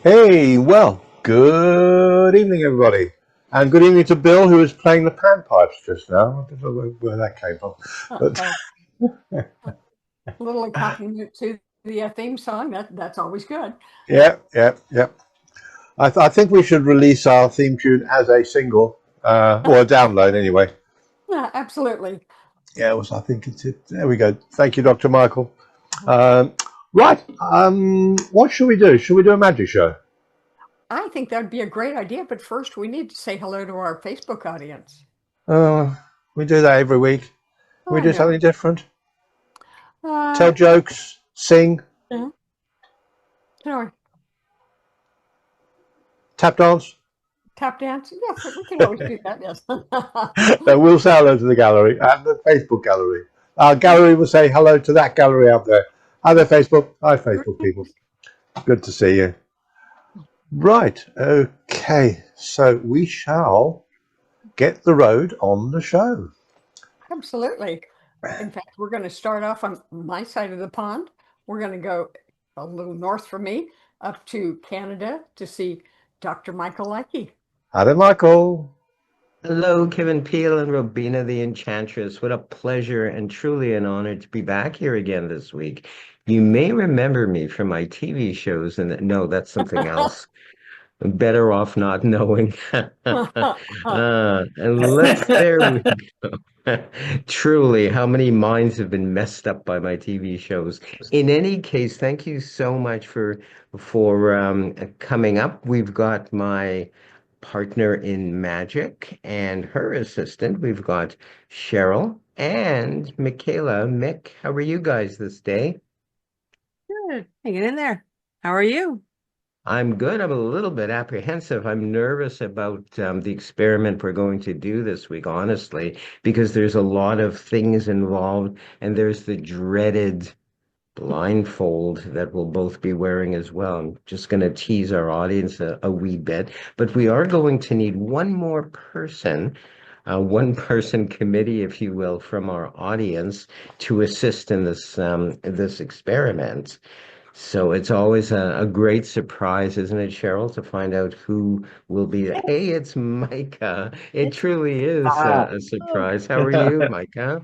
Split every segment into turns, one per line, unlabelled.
Hey, well, good evening, everybody. And good evening to Bill, who was playing the panpipes just now. I don't know where that came from. But
Uh-oh. A little accompaniment to the theme song. That's always good.
yeah. I think we should release our theme tune as a single, or a download anyway.
Yeah, absolutely.
Yeah, I think it's it. There we go. Thank you, Dr. Michael.
Okay.
Um, right. What should we do? Should we do a magic show?
I think that'd be a great idea, but first we need to say hello to our Facebook audience.
Uh, we do that every week. We
I
do
know.
something different.
Uh,
Tell jokes, sing,
yeah, sure.
tap dance.
Tap dance. Yes, we can always do that. Yes.
Then we'll say hello to the gallery and the Facebook gallery. Our gallery will say hello to that gallery out there. Hi there, Facebook. Hi, Facebook people. Good to see you. Right. Okay. So we shall get the road on the show.
Absolutely. In fact, we're going to start off on my side of the pond. We're going to go a little north from me up to Canada to see Dr. Michael Leakey.
Hi there, Michael.
Hello, Kevin Peel and Robina the Enchantress. What a pleasure and truly an honor to be back here again this week. You may remember me from my TV shows, and no, that's something else. I'm better off not knowing. There we go. Truly, how many minds have been messed up by my TV shows? In any case, thank you so much for coming up. We've got my partner in magic and her assistant. We've got Cheryl and Michaela. Mick, how are you guys this day?
Good. Hanging in there. How are you?
I'm good. I'm a little bit apprehensive. I'm nervous about the experiment we're going to do this week, honestly, because there's a lot of things involved, and there's the dreaded blindfold that we'll both be wearing as well. I'm just going to tease our audience a wee bit, but we are going to need one more person, one person committee, if you will, from our audience to assist in this experiment. So it's always a great surprise, isn't it, Cheryl, to find out who will be. Hey, it's Micah. It truly is
Ah,
a surprise. How are you, Micah?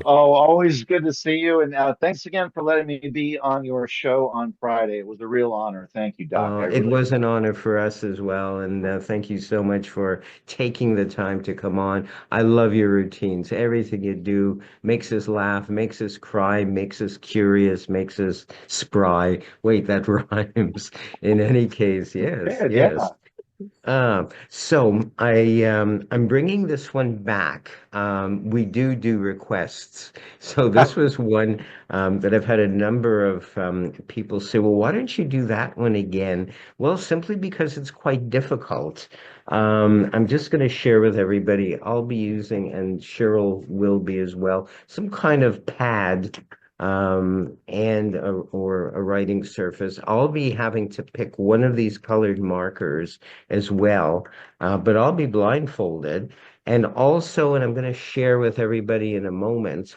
oh, always good to see you. And thanks again for letting me be on your show on Friday. It was a real honor. Thank you, Doc. I
It
really
was an
appreciate
honor for us as well, and thank you so much for taking the time to come on. I love your routines. Everything you do makes us laugh, makes us cry, makes us curious, makes us spry. Wait, that rhymes. In any case, yes,
it. Yeah.
yes. I'm bringing this one back. We do requests. So this was one that I've had a number of people say, well, why don't you do that one again? Well, simply because it's quite difficult. I'm just going to share with everybody. I'll be using, and Cheryl will be as well, some kind of pad or a writing surface. I'll be having to pick one of these colored markers as well, but I'll be blindfolded. And also, and I'm going to share with everybody in a moment,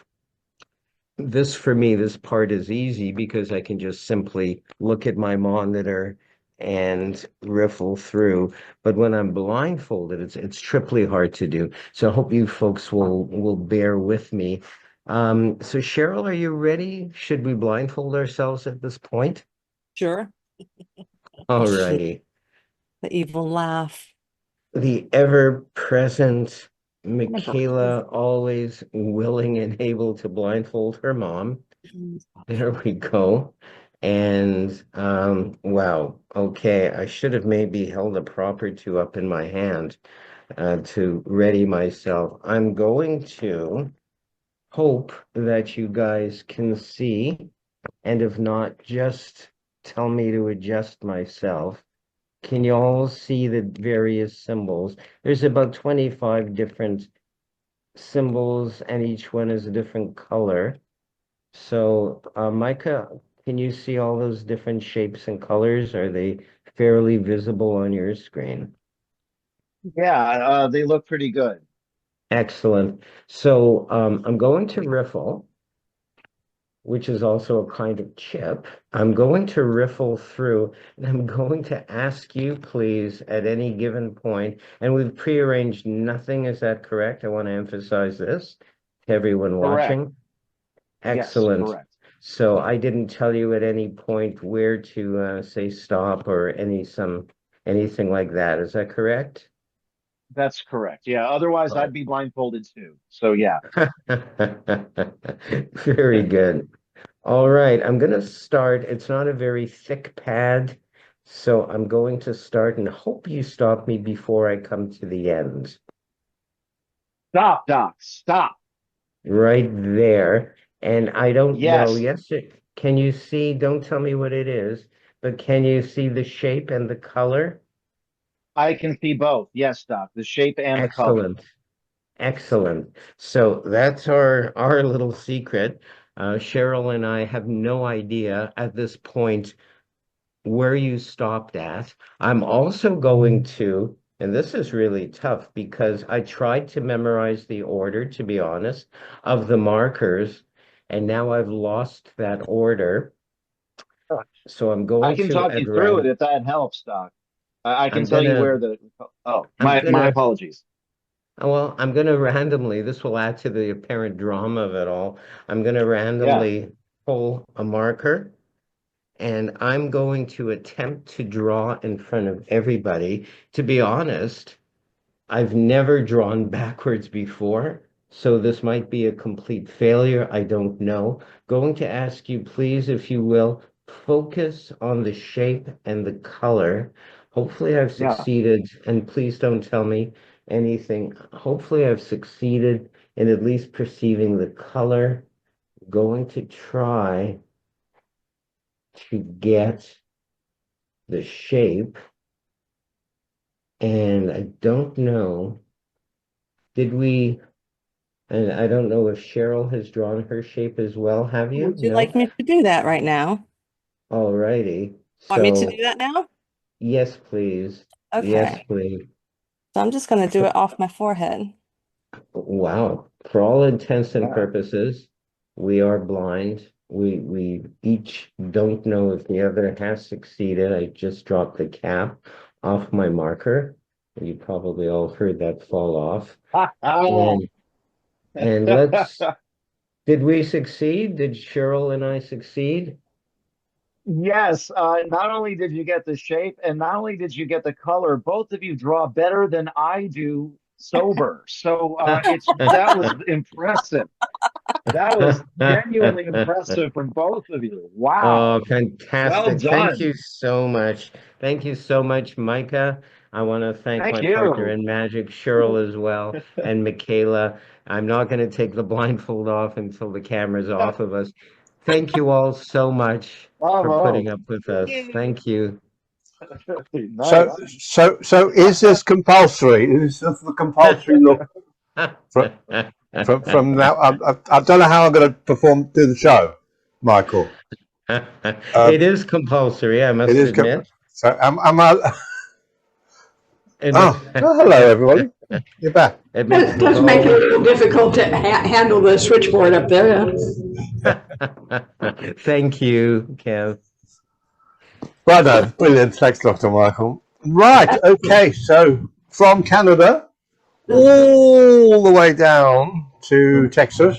this for me, this part is easy because I can just simply look at my monitor and riffle through. But when I'm blindfolded, it's triply hard to do. So I hope you folks will bear with me. So Cheryl, are you ready? Should we blindfold ourselves at this point?
Sure.
All righty.
The evil laugh.
The ever-present
Never.
Michaela, always willing and able to blindfold her mom. There we go. And wow, okay, I should have maybe held a prop or two up in my hand to ready myself. I'm going to hope that you guys can see, and if not, just tell me to adjust myself. Can you all see the various symbols? There's about 25 different symbols, and each one is a different color. So, Micah, can you see all those different shapes and colors? Are they fairly visible on your screen?
Yeah, they look pretty good.
Excellent. So, I'm going to riffle, which is also a kind of chip. I'm going to riffle through and I'm going to ask you, please, at any given point, and we've prearranged nothing, is that correct? I want to emphasize this to everyone
Correct.
watching.
Yes,
Excellent.
correct.
So I didn't tell you at any point where to say stop or anything like that. Is that correct?
That's correct. Yeah. Otherwise,
Oh.
I'd be blindfolded too. So yeah.
Very good. All right, I'm going to start. It's not a very thick pad, so I'm going to start and hope you stop me before I come to the end.
Stop, Doc. Stop.
Right there. And I don't know.
Yes,
Yes, can you see? Don't tell me what it is, but can you see the shape and the color?
I can see both. Yes, Doc. The shape and the color.
Excellent. Excellent. So that's our little secret. Cheryl and I have no idea at this point where you stopped at. I'm also going to, and this is really tough because I tried to memorize the order, to be honest, of the markers, and now I've lost that order. So I'm
I
going
can
to
talk
at
you through it
random.
if that helps, Doc. I can
I'm
tell you
gonna,
where the. Oh,
I'm
my
gonna,
apologies.
well, I'm gonna randomly, this will add to the apparent drama of it all. I'm gonna
Yeah.
randomly pull a marker. And I'm going to attempt to draw in front of everybody. To be honest, I've never drawn backwards before, so this might be a complete failure. I don't know. Going to ask you, please, if you will, focus on the shape and the color. Hopefully, I've
Yeah.
succeeded, and please don't tell me anything. Hopefully, I've succeeded in at least perceiving the color. Going to try to get the shape, and I don't know, did we, and I don't know if Cheryl has drawn her shape as well, have you?
Would you
No?
like me to do that right now?
Alrighty.
Want me to
So,
do that now?
yes, please. Yes,
Okay.
please.
So I'm just going to do
So,
it off my forehead.
wow. For all intents and
Yeah.
purposes, we are blind. We each don't know if the other has succeeded. I just dropped the cap off my marker. You probably all heard that fall off. And let's, did we succeed? Did Cheryl and I succeed?
Yes, not only did you get the shape and not only did you get the color, both of you draw better than I do sober. So it's that was impressive. That was genuinely impressive from both of you.
Oh,
Wow. Well
fantastic. Thank
done.
you so much. Thank you so much, Micah. I want to thank
Thank
my partner
you.
in magic, Cheryl, as well, and Michaela. I'm not going to take the blindfold off until the camera's off of us. Thank you all so much for putting
Bravo.
up with us.
Yay.
Thank you.
So,
Nice.
so is this compulsory? Is this the compulsory look from now? I don't know how I'm going to do the show, Michael.
It is compulsory, I
It
must
is.
admit.
So am I?
It,
Oh, hello, everybody. You're back.
admits
It does make it a little difficult to handle the switchboard up there.
Thank you, Kev.
Right, no, brilliant. Thanks, Dr. Michael. Right, okay. So from Canada all the way down to Texas,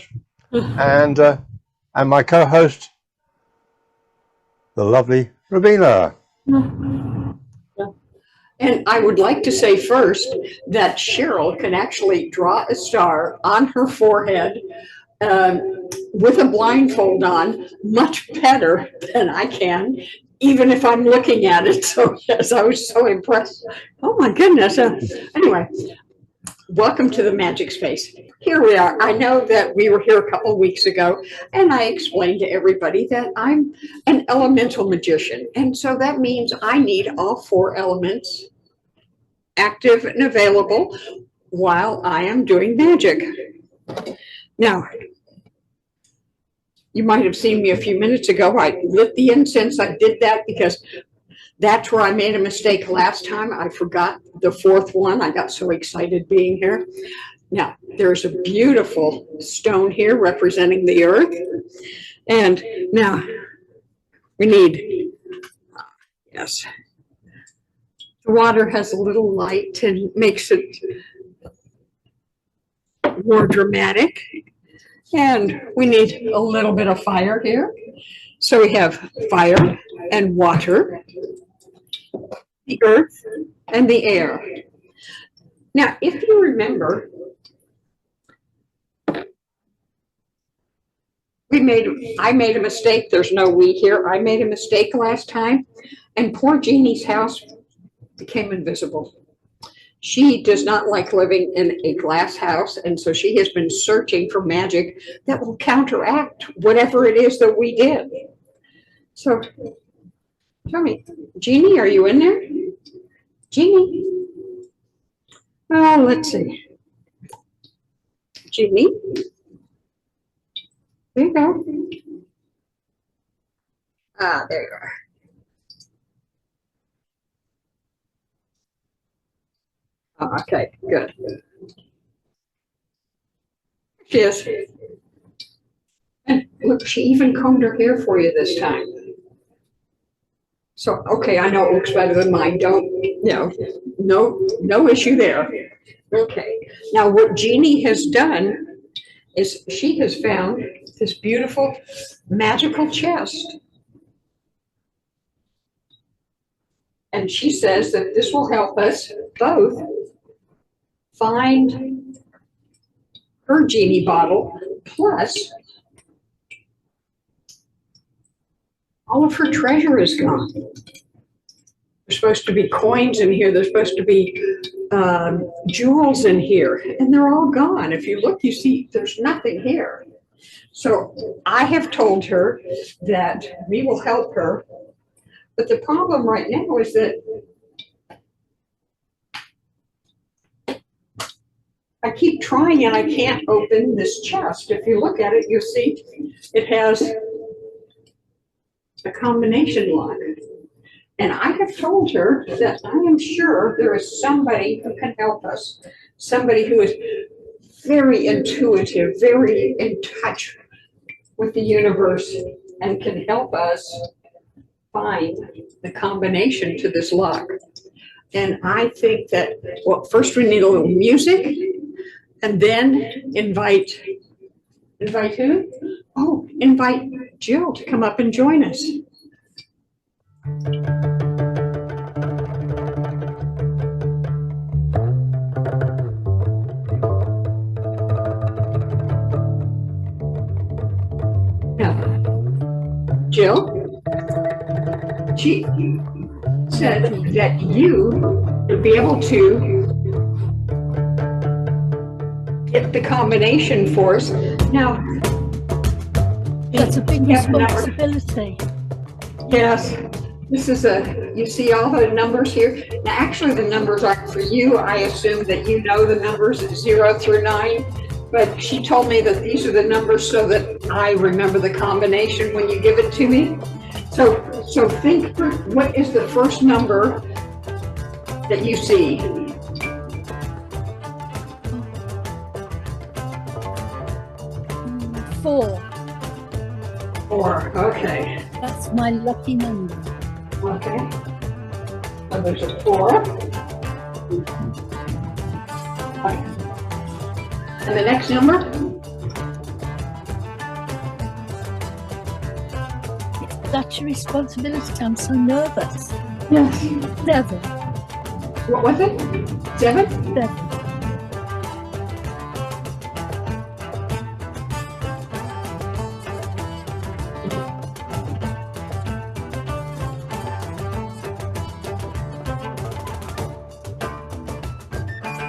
and my co-host, the lovely Robina.
And I would like to say first that Cheryl can actually draw a star on her forehead with a blindfold on much better than I can, even if I'm looking at it. So yes, I was so impressed. Oh my goodness. Anyway, welcome to the magic space. Here we are. I know that we were here a couple of weeks ago, and I explained to everybody that I'm an elemental magician. And so that means I need all four elements active and available while I am doing magic. Now, you might have seen me a few minutes ago. I lit the incense. I did that because that's where I made a mistake last time. I forgot the fourth one. I got so excited being here. Now, there's a beautiful stone here representing the earth. And now we need, yes, the water has a little light and makes it more dramatic. And we need a little bit of fire here. So we have fire and water, the earth and the air. Now, if you remember, I made a mistake. There's no we here. I made a mistake last time, and poor Jeannie's house became invisible. She does not like living in a glass house, and so she has been searching for magic that will counteract whatever it is that we did. So tell me, Jeannie, are you in there? Jeannie? Let's see. Jeannie? There you go. There you are. Okay, good. She is. And look, she even combed her hair for you this time. So, okay, I know it looks better than mine. No issue there. Okay, now what Jeannie has done is she has found this beautiful magical chest. And she says that this will help us both find her genie bottle, plus all of her treasure is gone. There's supposed to be coins in here. There's supposed to be jewels in here, and they're all gone. If you look, you see there's nothing here. So I have told her that we will help her. But the problem right now is that I keep trying and I can't open this chest. If you look at it, you'll see it has a combination lock. And I have told her that I am sure there is somebody who can help us. Somebody who is very intuitive, very in touch with the universe, and can help us find the combination to this lock. And I think that, well, first we need a little music, and then invite who? Oh, invite Jill to come up and join us. Now, Jill, she said that you would be able to get the combination for us. Now,
that's a big responsibility.
Yes, this is you see all the numbers here. Now, actually, the numbers aren't for you. I assume that you know the numbers 0 through 9, but she told me that these are the numbers so that I remember the combination when you give it to me. So think, what is the first number that you see?
4.
4, okay.
That's my lucky number.
Okay. So there's a 4. Okay. And the next number?
That's your responsibility. I'm so nervous.
Yes.
7.
What was it? 7?
7.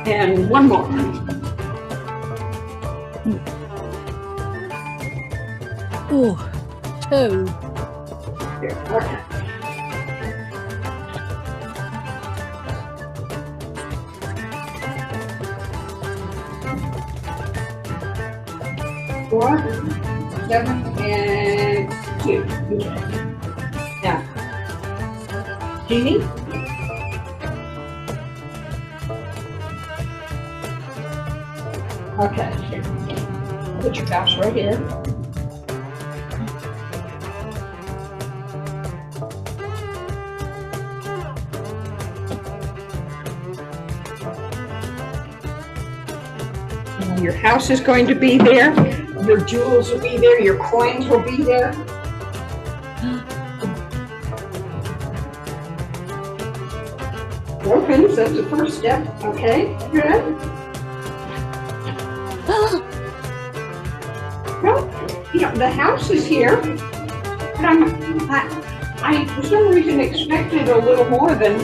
And one more.
Oh, 2.
Here, okay. Four, 7, and 2. Now, Jeannie? Okay, here. Put your mouse right here. Your house is going to be there. Your jewels will be there. Your coins will be there. Opens, that's the first step. Okay, good. Well, the house is here, but I for some reason expected a little more than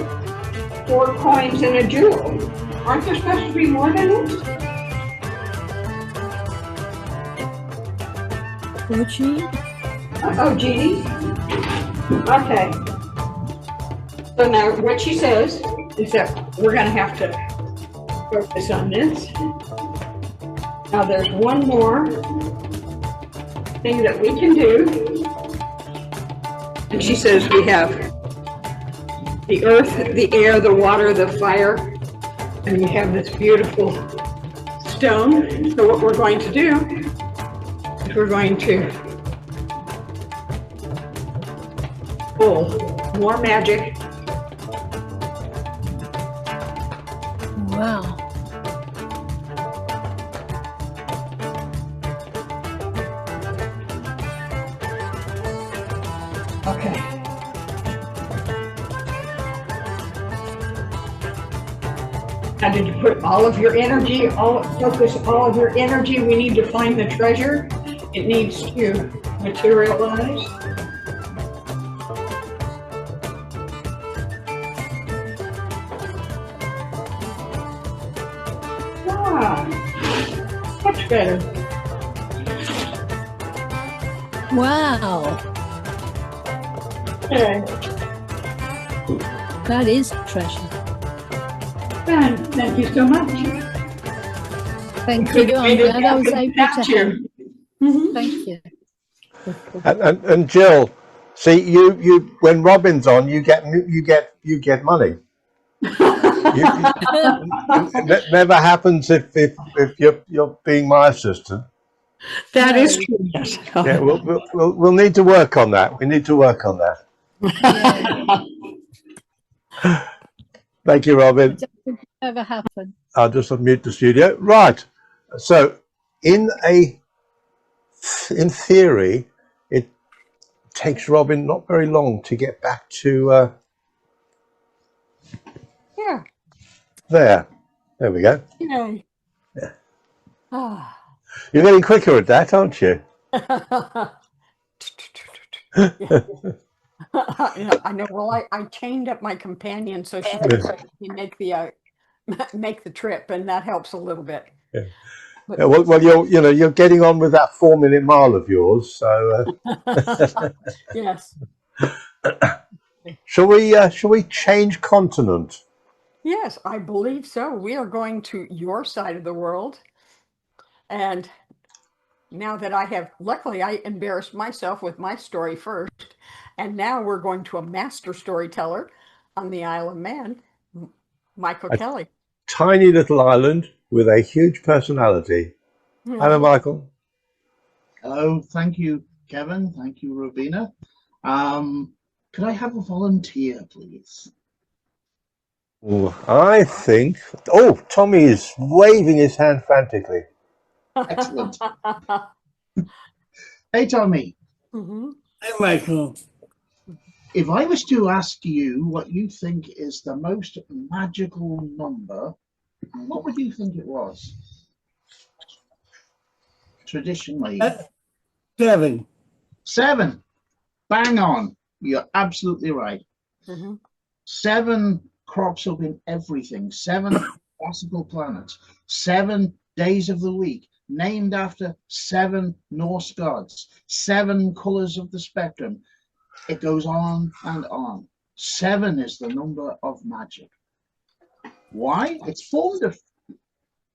4 coins and a jewel. Aren't there supposed to be more than this?
What, Gene?
Oh, Jeannie. Okay. So now what she says is that we're going to have to focus on this. Now there's one more thing that we can do. And she says we have the earth, the air, the water, the fire, and we have this beautiful stone. So what we're going to do is we're going to pull more magic.
Wow.
Okay. Now did you put all of your energy, focus all of your energy? We need to find the treasure. It needs to materialize. Much better.
Wow.
Okay.
That is treasure.
Thank you so much.
Thank you. I'm glad I was able to help.
Mhm.
Thank you.
And Jill, see you when Robin's on, you get money. It never happens if you're being my assistant.
That
No.
is true. Yes.
Yeah, we'll need to work on that. We need to work on that.
Yeah.
Thank you,
I
Robin.
don't think it ever happened.
I'll just unmute the studio. Right. So, in theory, it takes Robin not very long to get back to
Yeah.
there. There we go.
Yay.
Yeah.
Ah.
You're getting quicker at that, aren't you?
I know. Well, I chained up my companion so she can make the trip, and that helps a little bit.
Yeah.
But,
Yeah, well, you're getting on with that 4-minute mile of yours. So,
yes.
shall we change continent?
Yes, I believe so. We are going to your side of the world, and now that luckily I embarrassed myself with my story first, and now we're going to a master storyteller on the Isle of Man, Michael Kelly.
Tiny little island with a huge personality. Hello, Michael.
Hello, thank you, Kevin. Thank you, Robina. Could I have a volunteer, please?
Ooh, I think. Oh, Tommy is waving his hand frantically.
Excellent. Hey, Tommy.
Mm-hmm.
Hey, Michael.
If I was to ask you what you think is the most magical number, what would you think it was? Traditionally.
7.
7. Bang on. You're absolutely right.
Mm-hmm.
7 crops up in everything. 7 classical planets. 7 days of the week, named after 7 Norse gods. 7 colors of the spectrum. It goes on and on. 7 is the number of magic. Why? It's formed of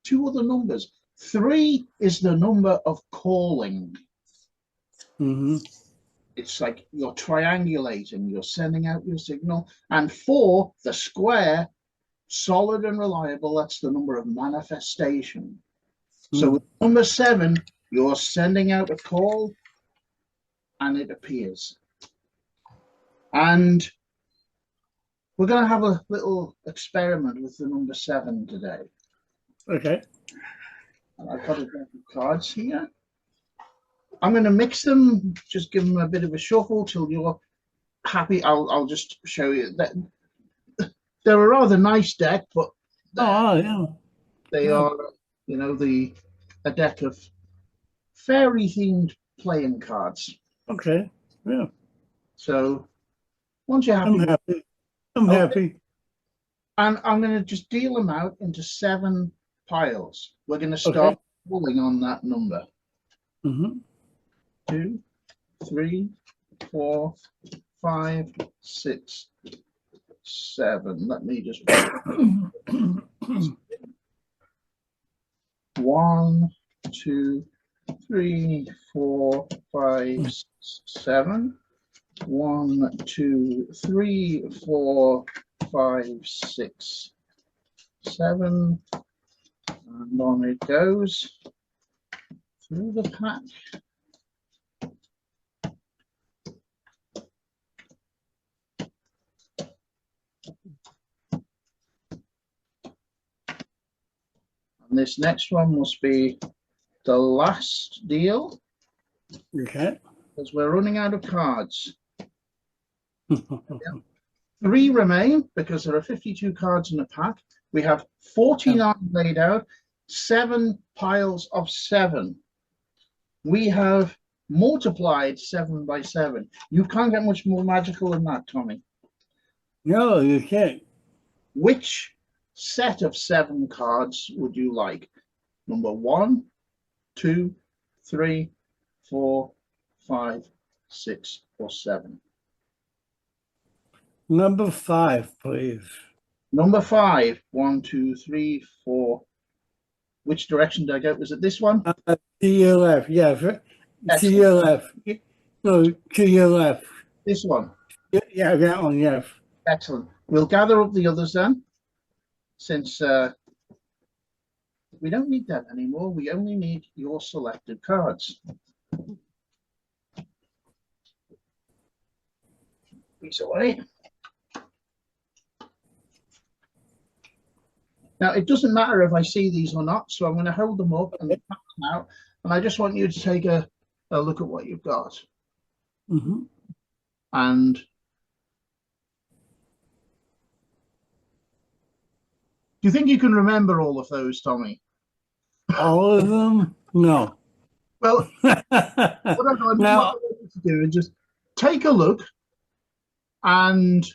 2 other numbers. 3 is the number of calling.
Mm-hmm.
It's like you're triangulating, you're sending out your signal. And 4, the square, solid and reliable, that's the number of manifestation. So with number 7, you're sending out a call and it appears. And we're going to have a little experiment with the number 7 today.
Okay.
And I've got a deck of cards here. I'm going to mix them, just give them a bit of a shuffle till you're happy. I'll just show you that they're a rather nice deck, but
Oh, yeah.
they
Yeah.
are, you know, a deck of fairy themed playing cards.
Okay. Yeah.
So once you're
I'm
happy,
happy. I'm
Okay.
happy.
and I'm going to just deal them out into 7 piles. We're going to start pulling on that number.
Mm-hmm.
2, 3, 4, 5, 6, 7. Let me just 1, 2, 3, 4, 5, 6, 7. 1, 2, 3, 4, 5, 6, 7. And on it goes through the pack. And this next one must be the last deal
Okay.
because we're running out of cards. 3 remain because there are 52 cards in the pack. We have 49 laid out, 7 piles of 7. We have multiplied 7 by 7. You can't get much more magical than that, Tommy.
No, you can't.
Which set of 7 cards would you like? Number 1, 2, 3, 4, 5, 6, or 7?
Number 5, please.
Number 5, 1, 2, 3, 4. Which direction did I go? Was it this one?
To your left, yes. To
Excellent.
your left. No, to your left.
This one.
Yeah, that one, yes.
Excellent. We'll gather up the others then, since we don't need that anymore. We only need your selected cards. These away. Now, it doesn't matter if I see these or not, so I'm going to hold them up and pack them out. And I just want you to take a look at what you've got.
Mm-hmm.
And do you think you can remember all of those, Tommy?
All of them? No.
Well, what I
Now,
want you to do is just take a look and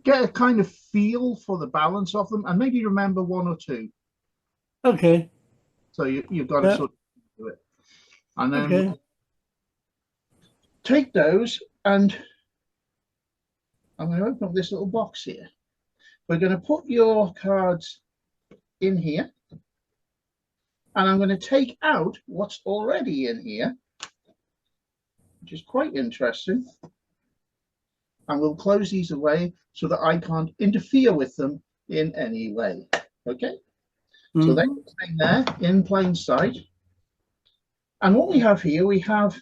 get a kind of feel for the balance of them, and maybe remember 1 or 2.
okay.
So you've got to sort of do it. And then
Okay.
take those, and I'm going to open up this little box here. We're going to put your cards in here, and I'm going to take out what's already in here, which is quite interesting. And we'll close these away so that I can't interfere with them in any way. Okay? So they're staying there in plain sight. And what we have here, we have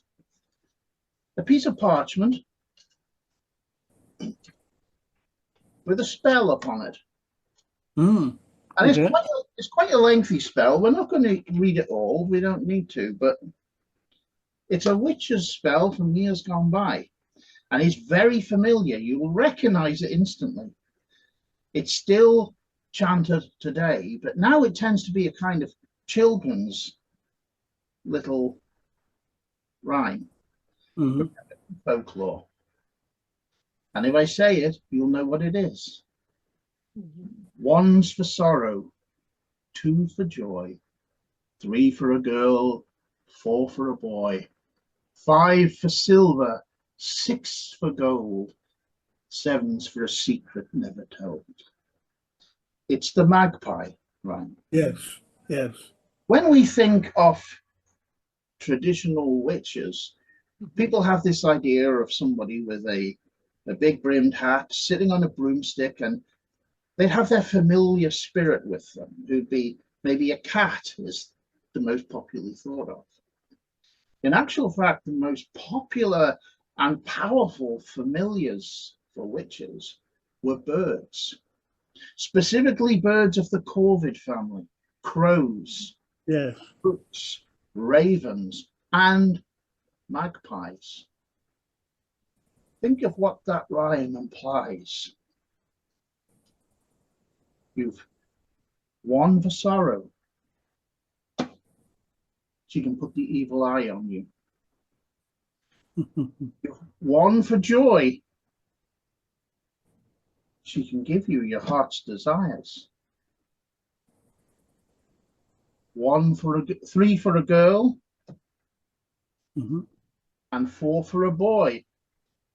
a piece of parchment with a spell upon it. And it's quite a lengthy spell. We're not going to read it all. We don't need to, but it's a witch's spell from years gone by. And it's very familiar. You will recognize it instantly. It's still chanted today, but now it tends to be a kind of children's little rhyme, folklore. And if I say it, you'll know what it is. 1's for sorrow, 2 for joy, 3 for a girl, 4 for a boy, 5 for silver, 6 for gold, 7's for a secret never told. It's the magpie rhyme.
Yes, yes.
When we think of traditional witches, people have this idea of somebody with a big brimmed hat sitting on a broomstick, and they'd have their familiar spirit with them, who'd be maybe a cat is the most popularly thought of. In actual fact, the most popular and powerful familiars for witches were birds, specifically birds of the corvid family. crows,
Yes.
rooks, ravens, and magpies. Think of what that rhyme implies. You've one for sorrow. She can put the evil eye on you. You've one for joy. She can give you your heart's desires. Three for a girl, and 4 for a boy.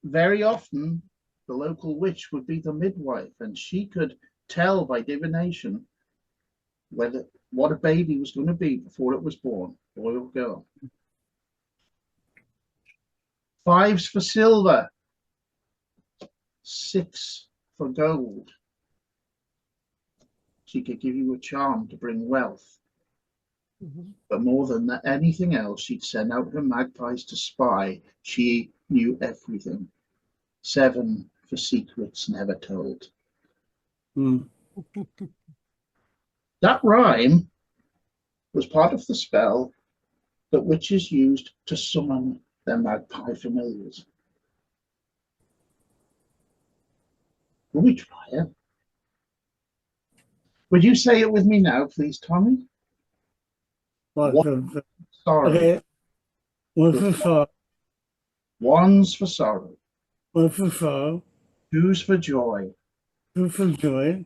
Very often, the local witch would be the midwife, and she could tell by divination what a baby was going to be before it was born, boy or girl. 5's for silver, 6 for gold. She could give you a charm to bring wealth. But more than anything else, she'd send out her magpies to spy. She knew everything. 7 for secrets never told. That rhyme was part of the spell that witches used to summon their magpie familiars. Will we try it? Would you say it with me now, please, Tommy? Sorrow.
Okay. 1 for sorrow.
1's for sorrow.
1 for sorrow.
2's for joy.
2 for joy.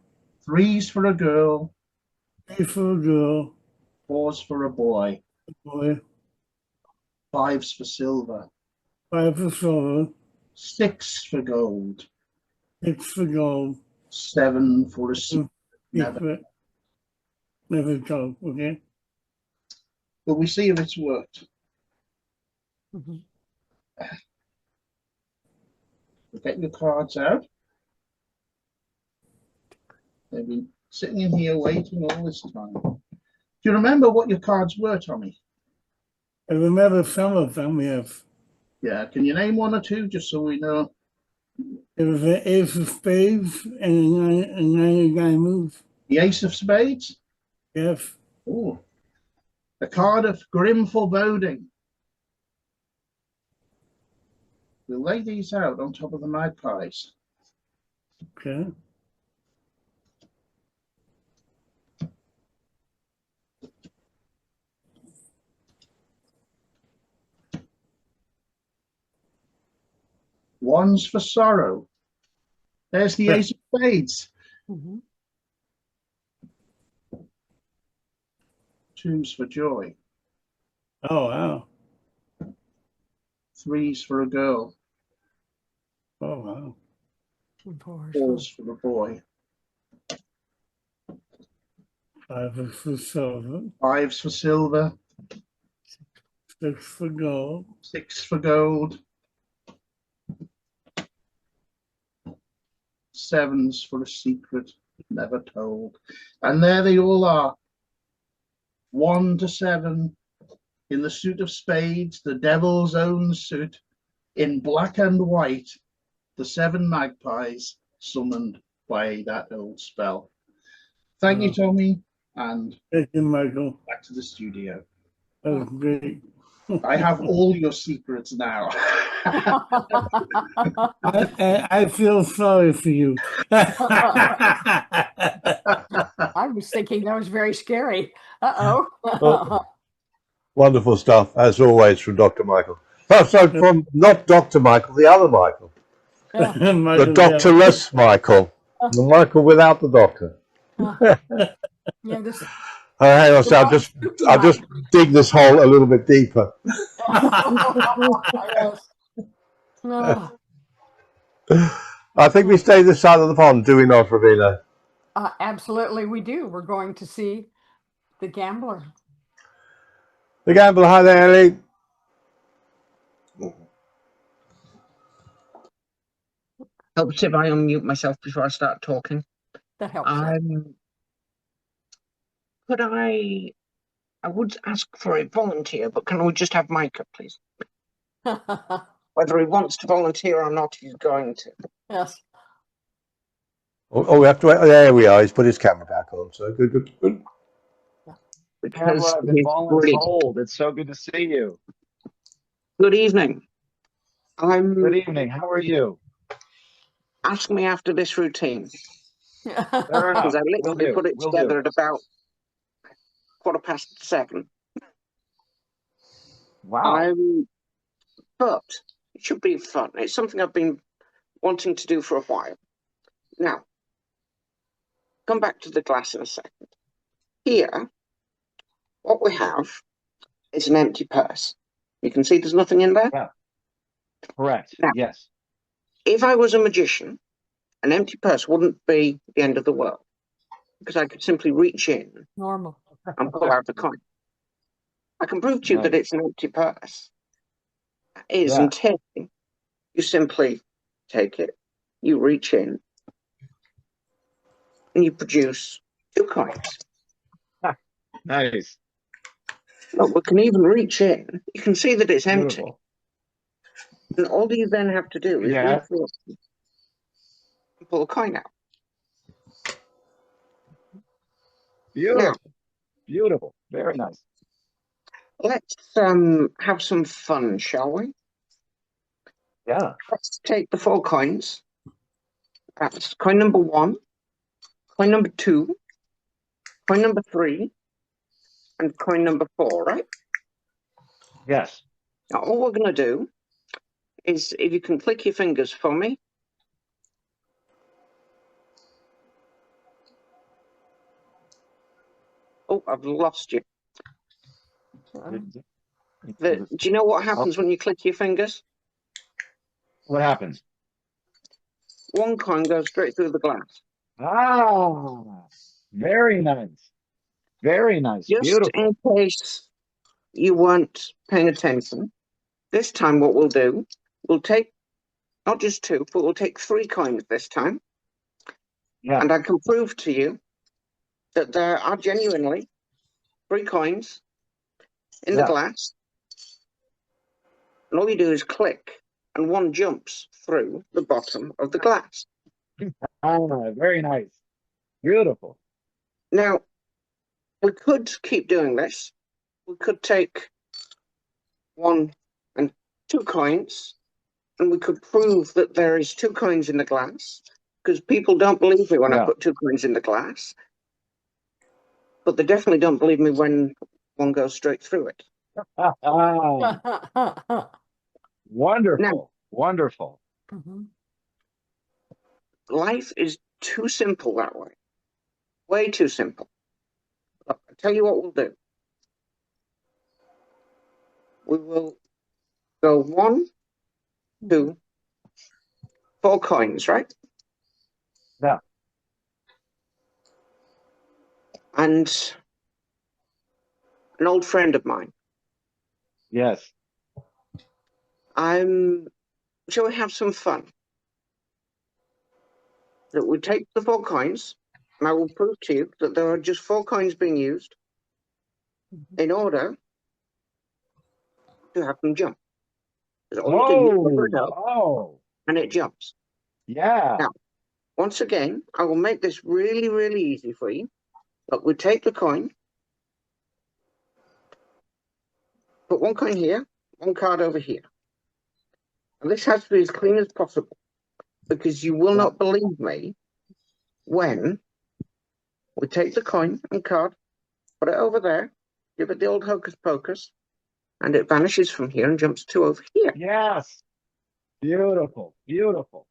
3's for a girl.
3 for a girl.
4's for a boy.
Boy.
5's for silver.
5 for silver.
6 for gold.
6 for gold.
7 for a secret.
Never told. Okay.
But we see if it's worked. Get your cards out. They've been sitting in here waiting all this time. Do you remember what your cards were, Tommy?
I remember some of them, yes.
Yeah, can you name 1 or 2 just so we know?
It was the Ace of Spades and a 9 of Diamonds.
The Ace of Spades?
Yes.
Oh, a card of grim foreboding. We'll lay these out on top of the magpies.
Okay.
One's for sorrow. There's the Ace of Spades. 2's for joy.
Oh, wow.
3's for a girl.
Oh, wow.
4's for a boy.
5 for silver.
5's for silver.
6 for gold.
6 for gold. 7's for a secret never told. And there they all are. 1 to 7 in the suit of spades, the devil's own suit, in black and white, the 7 magpies summoned by that old spell. Thank you, Tommy, and
thank you, Michael.
Back to the studio.
That was great.
I have all your secrets now.
I feel sorry for you.
I was thinking that was very scary.
Well, wonderful stuff, as always, from Dr. Michael. Oh, so from not Dr. Michael, the other Michael. The doctorless Michael. The Michael without the doctor.
Yeah, this.
Hang on, so I'll just dig this hole a little bit deeper.
Yes. No.
I think we stay this side of the pond, do we not, Robina?
Absolutely, we do. We're going to see the gambler.
The gambler, hi there, Ellie.
Helps if I unmute myself before I start talking.
That helps.
Could I would ask for a volunteer, but can we just have Micah, please? Whether he wants to volunteer or not, he's going to.
Yes.
Oh, we have to wait. There we are. He's put his camera back on. So good.
Yeah.
Pamela,
because
I've been
he's brilliant.
voluntold. It's so good to see you.
Good evening.
Good
I'm
evening. How are you?
Ask me after this routine
Fair
because
enough.
I
Will
literally
do.
put it
Will do.
together at about 7:15.
Wow.
But it should be fun. It's something I've been wanting to do for a while. Now, come back to the glass in a second. Here, what we have is an empty purse. You can see there's nothing in there.
Yeah. Correct.
Now,
Yes.
if I was a magician, an empty purse wouldn't be the end of the world because I could simply reach in
Normal.
and pull out a coin. I can prove to you that
Nice.
it's an empty purse. It is
Yeah.
until you simply take it, you reach in, and you produce 2 coins.
Nice.
Look, we can even reach in. You can see that it's empty.
Beautiful.
And all you then have to do is
Yeah.
reach in and pull a coin out.
Beautiful. Beautiful. Very nice.
Let's have some fun, shall we?
Yeah.
Let's take the 4 coins. That's coin number 1, coin number 2, coin number 3, and coin number 4, right?
Yes.
Now, all we're going to do is, if you can click your fingers for me. Oh, I've lost you. Do you know what happens when you click your fingers?
What happens?
1 coin goes straight through the glass.
Ah, very nice. Very nice.
Just
Beautiful.
in case you weren't paying attention, this time what we'll do, we'll take not just 2, but we'll take 3 coins this time.
Yeah.
And I can prove to you that there are genuinely 3 coins in the glass. And all you do is click, and 1 jumps through the bottom of the glass.
Ah, very nice. Beautiful.
Now, we could keep doing this. We could take 1 and 2 coins, and we could prove that there is 2 coins in the glass, because people don't believe me when I put 2 coins in the glass, but they definitely don't believe me when 1 goes straight through it.
Wonderful.
Now,
wonderful.
Life is too simple that way. Way too simple. Look, I'll tell you what we'll do. We will go 1, 2, 4 coins, right?
Yeah.
And an old friend of mine.
Yes.
Shall we have some fun? That we take the 4 coins, and I will prove to you that there are just 4 coins being used in order to have them jump. All you do is cover it up, and it jumps.
Yeah.
Now, once again, I will make this really, really easy for you. Look, we take the coin, put 1 coin here, 1 card over here. And this has to be as clean as possible, because you will not believe me when we take the coin and card, put it over there, give it the old hocus pocus, and it vanishes from here and jumps 2 over here.
Yes. Beautiful. Beautiful.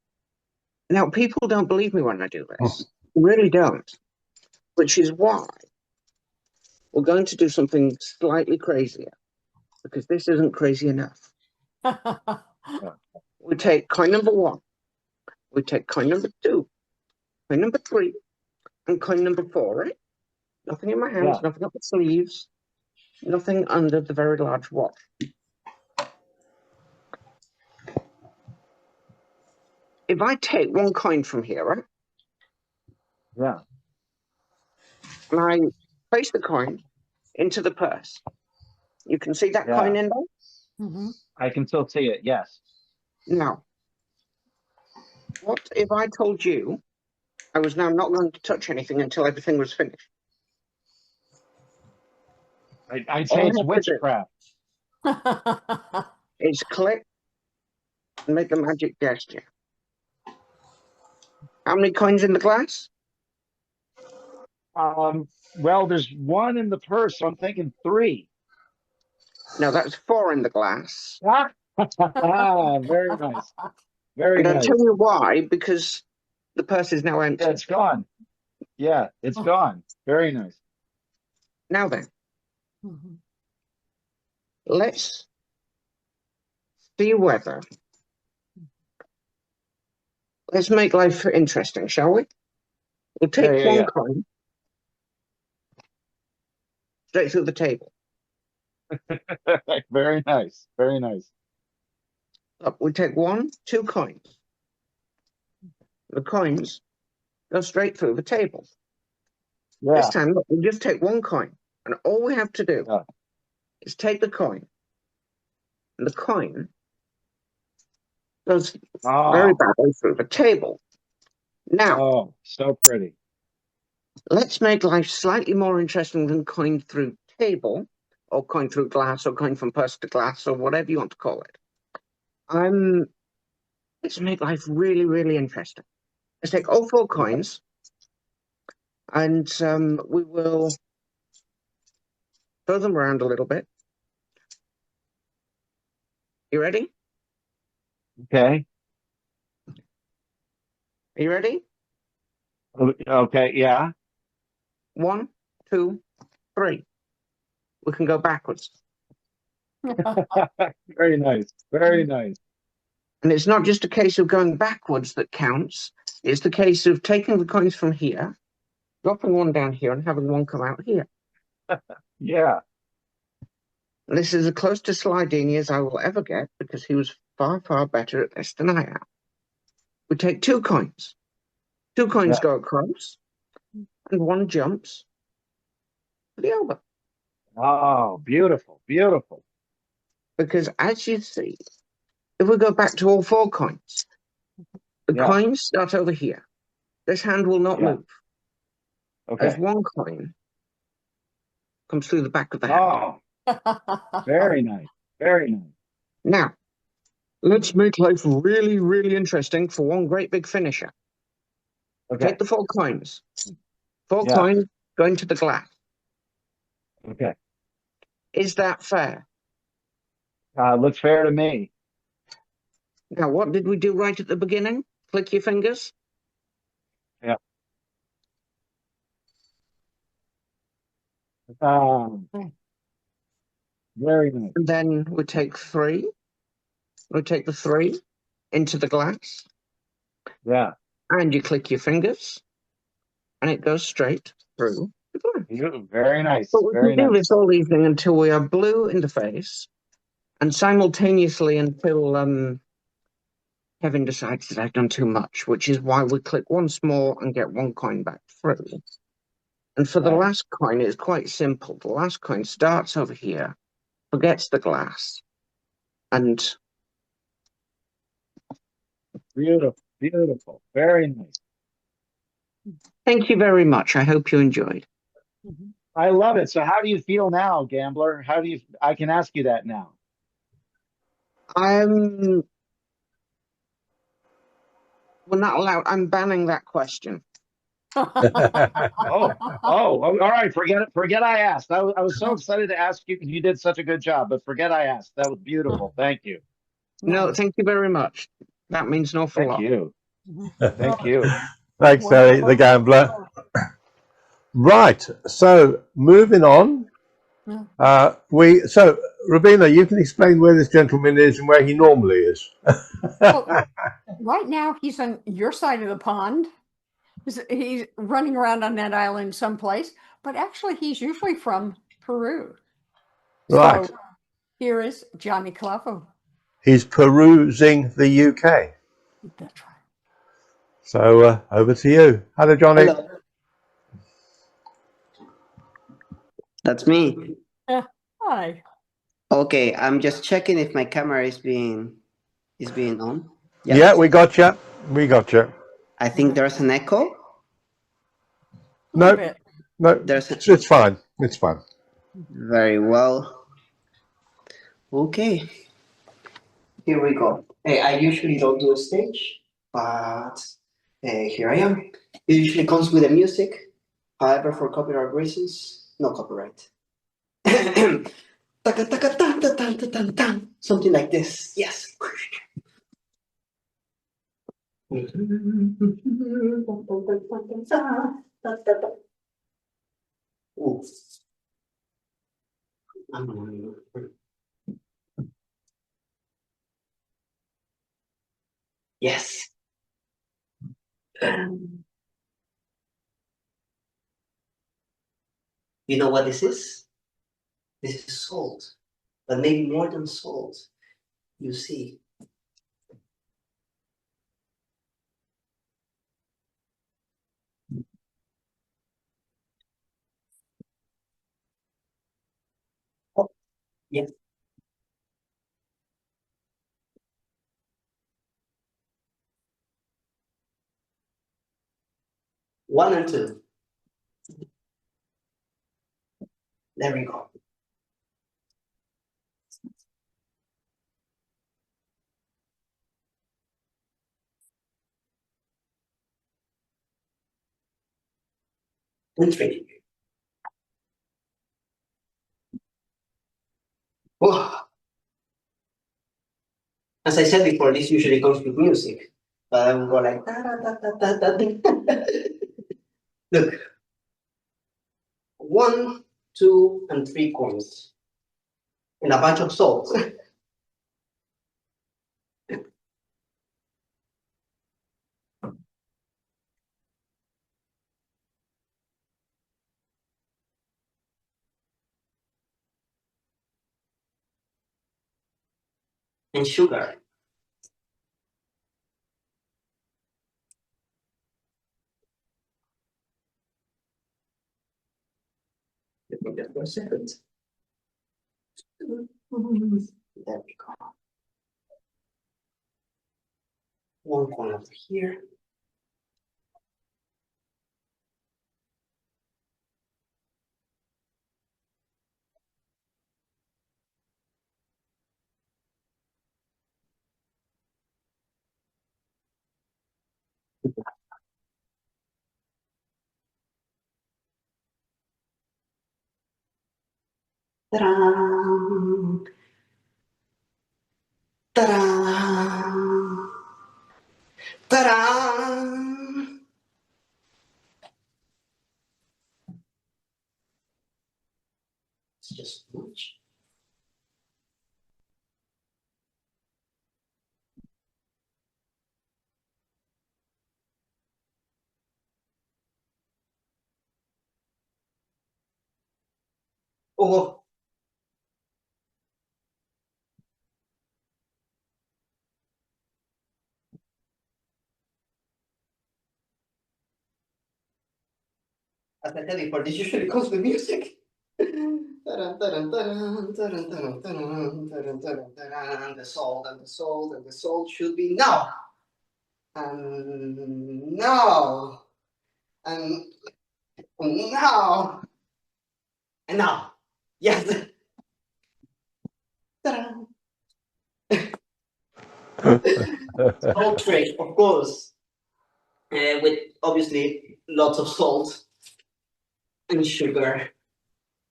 Now, people don't believe me when I do this. They really don't. Which is why we're going to do something slightly crazier, because this isn't crazy enough. We take coin number 1, we take coin number 2, coin number 3, and coin number 4, right? Nothing in my hands, nothing up the sleeves, nothing under the very large watch. If I take 1 coin from here, right?
Yeah.
And I place the coin into the purse. You can see that coin in there?
I can still see it, yes.
Now, what if I told you I was now not going to touch anything until everything was finished?
I'd
All
say
I
it's
have to do
witchcraft.
is click and make a magic gesture. How many coins in the glass?
Well, there's one in the purse, so I'm thinking 3.
No, that's 4 in the glass.
Very nice. Very
And I'll
nice.
tell you why, because the purse is now empty.
Yeah, it's gone. Yeah, it's gone. Very nice.
Now then, let's see whether. Let's make life interesting, shall we? We'll take
Yeah.
one coin straight through the table.
Very nice. Very nice.
Look, we take 1, 2 coins. The coins go straight through the table.
Yeah.
This time, look, we just take 1 coin, and all we have to do is take the coin, and the coin goes very badly through the table. Now,
so pretty.
let's make life slightly more interesting than coin through table, or coin through glass, or coin from purse to glass, or whatever you want to call it. Let's make life really, really interesting. Let's take all 4 coins, and we will throw them around a little bit. You ready?
Okay.
Are you ready?
Okay, yeah.
1, 2, 3. We can go backwards.
Very nice. Very nice.
And it's not just a case of going backwards that counts. It's the case of taking the coins from here, dropping one down here, and having one come out here.
Yeah.
And this is as close to Slidini as I will ever get, because he was far, far better at this than I am. We take 2 coins. 2 coins go across, and 1 jumps to the elbow.
Oh, beautiful. Beautiful.
Because as you see, if we go back to all 4 coins, the coins start over here. This hand will not move.
Okay.
As 1 coin comes through the back of the hand.
Very nice. Very nice.
Now, let's make life really, really interesting for one great big finisher.
Okay.
Take the 4 coins. 4 coins going to the glass.
Okay.
Is that fair?
Looks fair to me.
Now, what did we do right at the beginning? Click your fingers.
Yeah. Very nice.
And then we take 3. We take the 3 into the glass.
Yeah.
And you click your fingers. And it goes straight through the glass.
Very nice.
But we
Very
can do
nice.
this all evening until we are blue in the face. And simultaneously until Kevin decides that I've done too much, which is why we click once more and get 1 coin back through. And for the last coin, it's quite simple. The last coin starts over here, forgets the glass, and...
Beautiful. Beautiful. Very nice.
Thank you very much. I hope you enjoyed.
I love it. So how do you feel now, gambler? I can ask you that now.
We're not allowed. I'm banning that question.
All right. Forget it. Forget I asked. I was so excited to ask you because you did such a good job, but forget I asked. That was beautiful. Thank you.
No, thank you very much. That means an awful lot.
Thank you. Thank you.
Thanks, Terry, the gambler. Right. So moving on. So Robina, you can explain where this gentleman is and where he normally is.
Well, right now he's on your side of the pond. He's running around on that island someplace, but actually he's usually from Peru.
Right.
So here is Johnny Clavo.
He's perusing the UK.
That's right.
So over to you. Hello, Johnny.
Hello. That's me.
Hi.
Okay, I'm just checking if my camera is being on.
Yeah, we got you. We got you.
I think there's an echo.
No, it's fine. It's fine.
Very well. Okay, here we go. I usually don't do a stage, but here I am. It usually comes with the music. However, for copyright reasons, no copyright. Something like this. Yes. Ooh. Yes. You know what this is? This is salt, but maybe more than salt. You see. Oh, yes. One and two. There we go. And three. Oh. As I said before, this usually comes with music, but I will go like da, da, da, da, da, da. Look, 1, 2, and 3 coins, and a bunch of salt. And sugar. Let me just for a second. There we go. One coin over here. Ta-da! Ta-da! Ta-da! It's just much. Oh, as I said before, this usually comes with music. The salt and the salt and the salt should be now. And now. And now. And now. Yes. Salt trick, of course. With obviously lots of salt and sugar.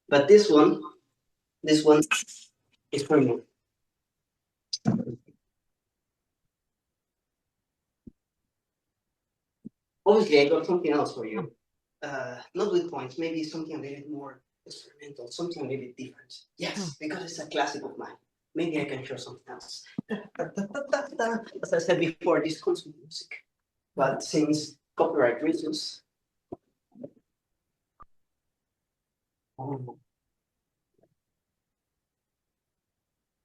But this one is for me. Obviously, I got something else for you. Not with points, maybe something a little bit more experimental, something a little bit different. Yes, because it's a classic of mine. Maybe I can show something else. As I said before, this comes with music. But since copyright reasons, and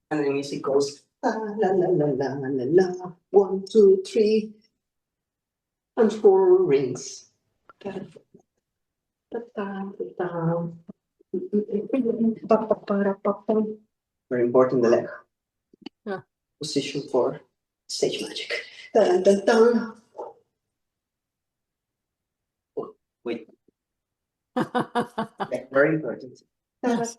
the music goes la la la la la la la, 1, 2, 3, and 4 rings. Very important, the leg.
Yeah.
Position for stage magic. Dun, dun, dun. Oh, wait. Yeah, very important.
Yes.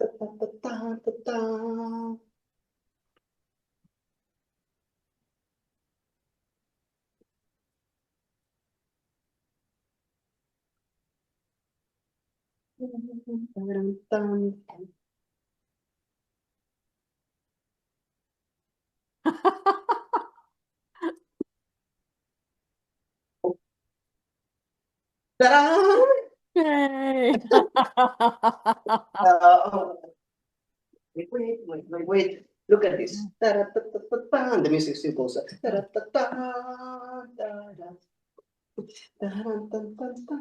Ta-da!
Yay.
Wait. Look at this. Ta-ra-ta-ta-ta-ta. The music still goes. Ta-ra-ta-ta, ta-ra. Ta-ra-ta-ta-ta.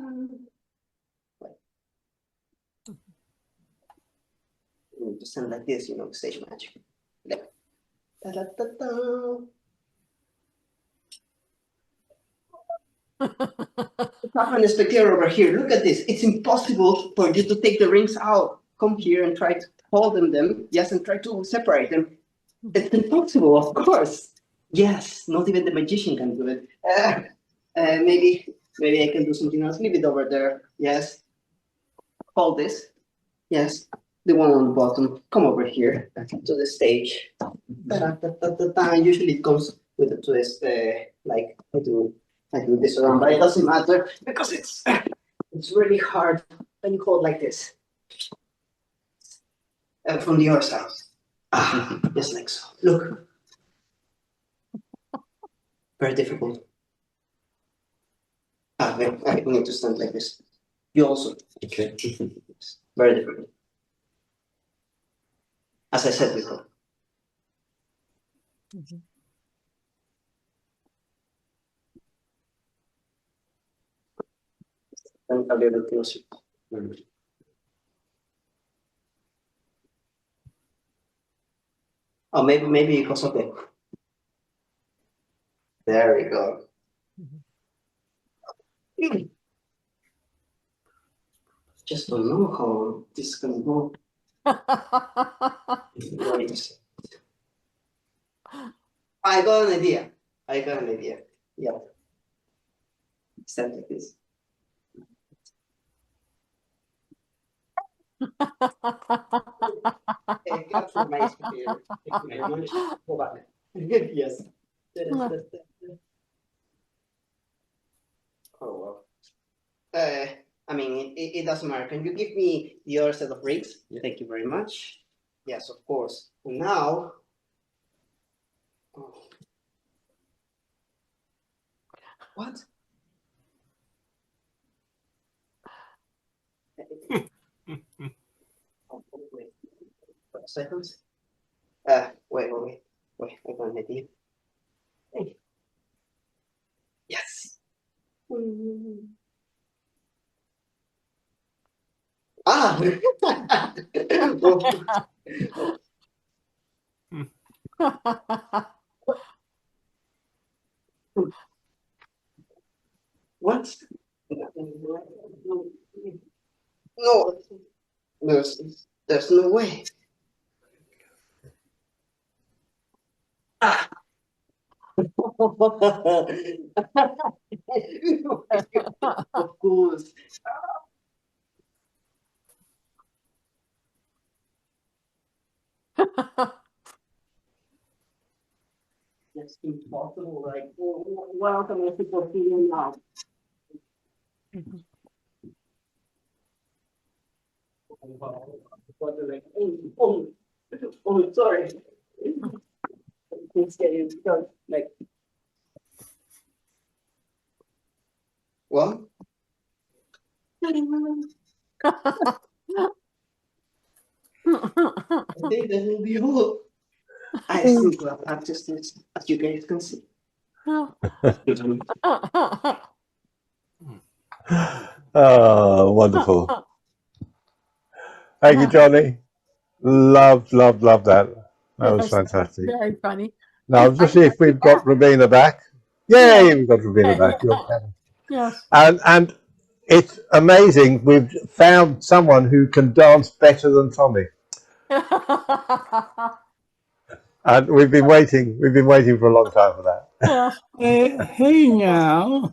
You need to sound like this, stage magic. Yeah. Ta-ra-ta-ta. Papa and spectator over here. Look at this. It's impossible for you to take the rings out. Come here and try to hold them. Yes, and try to separate them. It's impossible, of course. Yes, not even the magician can do it. Maybe I can do something else. Leave it over there. Yes. Hold this. Yes. The one on the bottom. Come over here to the stage. Usually it comes with a twist, like I do this around, but it doesn't matter because it's really hard when you hold like this. From the other side. Just like so. Look. Very difficult. I need to stand like this. You also. Okay. Very difficult. As I said before. And a little closer. Oh, maybe it was okay. There we go. Just don't know how this is gonna go. Wait. I got an idea. Yeah. Stand like this. Capture my spectator. Thank you very much. Go back. Yes. Oh well. I mean, it doesn't matter. Can you give me the other set of rings? Yeah. Thank you very much. Yes, of course. And now. Oh. What? Oh, wait. 5 seconds. Wait. I got an idea. Hey. Yes. Ah! What? No, there's no way. Ah. Of course. That's impossible. Like, what else am I supposed to do now? Oh, sorry. It's getting done. Like, what? I think that will be all. I still got practice this, as you guys can see.
Oh, wonderful. Thank you, Johnny. Love that. That was fantastic.
Very funny.
Now, just see if we've got Robina back. Yay, we've got Robina back.
Yes.
And it's amazing. We've found someone who can dance better than Tommy. And we've been waiting for a long time for that.
Hey now.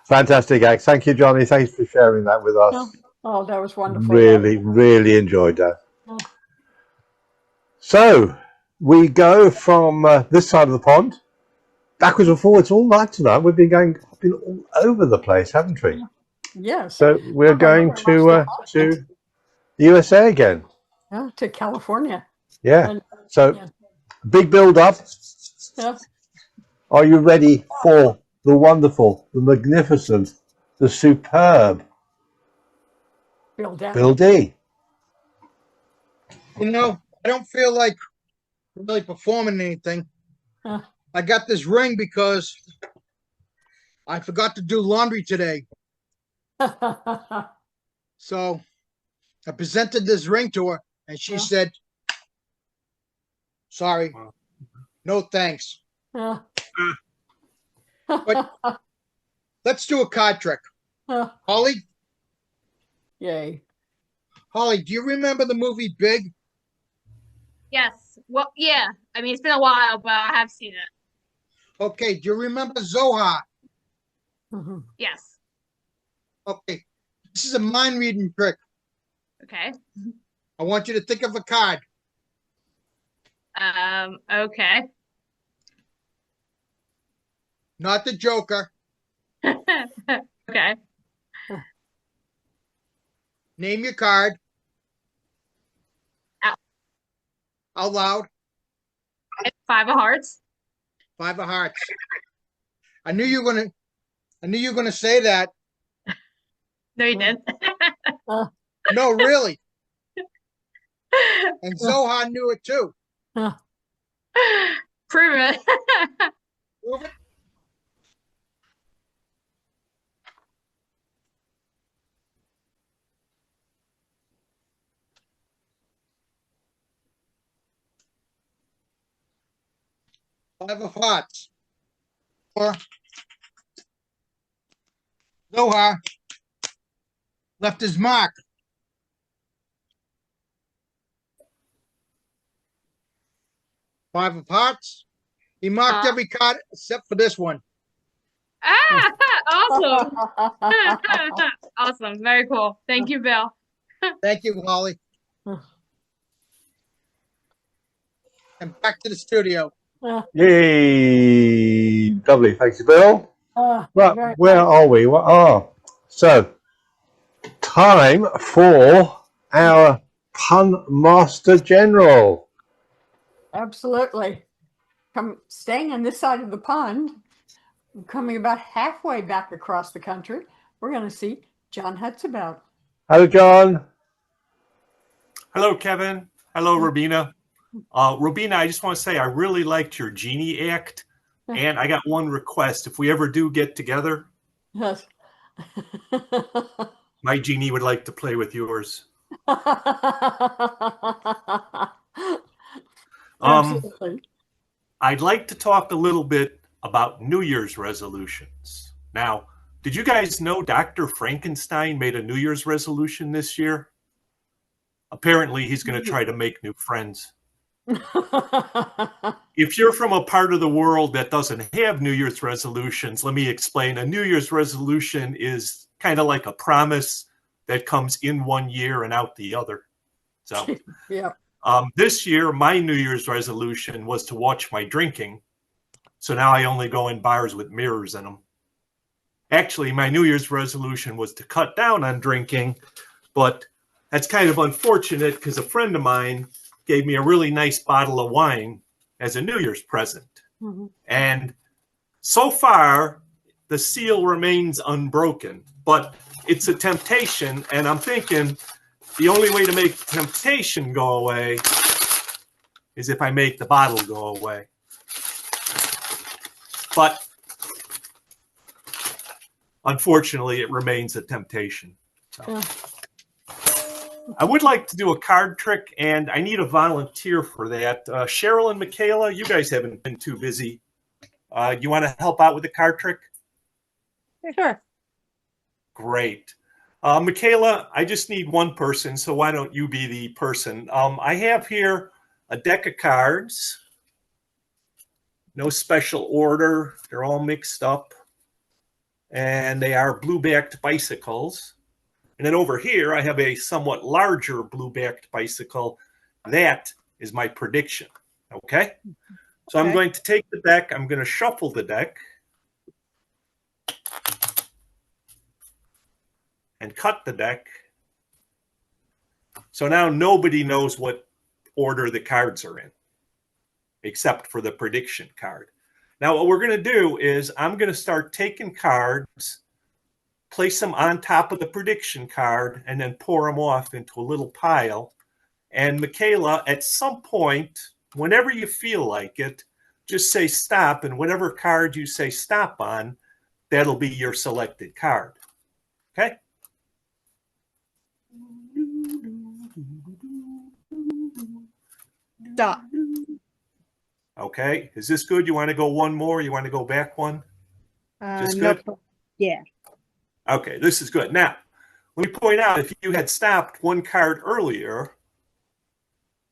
Fantastic, Axe. Thank you, Johnny. Thanks for sharing that with us.
Oh, oh, that was wonderful.
Really enjoyed that.
Oh.
So we go from this side of the pond backwards and forwards all night tonight. We've been all over the place, haven't we?
Yes.
So we're going to USA again.
Yeah, to California.
Yeah.
And,
so
yeah.
Big build up.
Yeah.
Are you ready for the wonderful, the magnificent, the superb Bill D?
You know, I don't feel like really performing anything. I got this ring because I forgot to do laundry today. So I presented this ring to her and she said, sorry, no thanks. But let's do a card trick. Holly?
Yay.
Holly, do you remember the movie Big?
Yes. Well, yeah. I mean, it's been a while, but I have seen it.
Okay. Do you remember Zohar?
Yes.
Okay. This is a mind reading trick.
Okay.
I want you to think of a card.
Okay.
Not the Joker.
Okay.
Name your card. Out loud.
5 of hearts.
5 of hearts. I knew you were gonna say that.
No, you didn't.
No, really. And Zohan knew it too.
Prove it.
Prove it. Five of hearts. Or Zohar left his mark. Five of hearts. He marked every card except for this one.
Ah, awesome. Awesome. Very cool. Thank you, Bill.
Thank you, Holly. And back to the studio.
Yay! Lovely. Thank you, Bill. Right, where are we? So time for our Pun Master General.
Absolutely. Staying on this side of the pond, coming about halfway back across the country, we're going to see John Hutzabout.
Hello, John.
Hello, Kevin. Hello, Robina. Robina, I just want to say I really liked your genie act, and I got one request. If we ever do get together,
Yes.
my genie would like to play with yours.
Absolutely.
I'd like to talk a little bit about New Year's resolutions. Now, did you guys know Dr. Frankenstein made a New Year's resolution this year? Apparently, he's going to try to make new friends. If you're from a part of the world that doesn't have New Year's resolutions, let me explain. A New Year's resolution is kind of like a promise that comes in one year and out the other. So,
yeah.
This year, my New Year's resolution was to watch my drinking. So now I only go in bars with mirrors in them. Actually, my New Year's resolution was to cut down on drinking, but that's kind of unfortunate because a friend of mine gave me a really nice bottle of wine as a New Year's present.
Mm-hmm.
And so far, the seal remains unbroken, but it's a temptation. And I'm thinking the only way to make temptation go away is if I make the bottle go away. But unfortunately, it remains a temptation. So.
Yeah.
I would like to do a card trick, and I need a volunteer for that. Cheryl and Michaela, you guys haven't been too busy. You want to help out with the card trick?
Sure.
Great. Michaela, I just need one person, so why don't you be the person? I have here a deck of cards. No special order. They're all mixed up. and they are blue-backed bicycles. And then over here, I have a somewhat larger blue-backed bicycle. That is my prediction, okay? So I'm going to take the deck. I'm going to shuffle the deck and cut the deck. So now nobody knows what order the cards are in, except for the prediction card. Now what we're going to do is I'm going to start taking cards, place them on top of the prediction card, and then pour them off into a little pile. And Michaela, at some point, whenever you feel like it, just say stop, and whatever card you say stop on, that'll be your selected card. Okay?
Stop.
Okay, is this good? You want to go one more? You want to go back one? Just good?
Yeah.
Okay, this is good. Now, let me point out, if you had stopped one card earlier,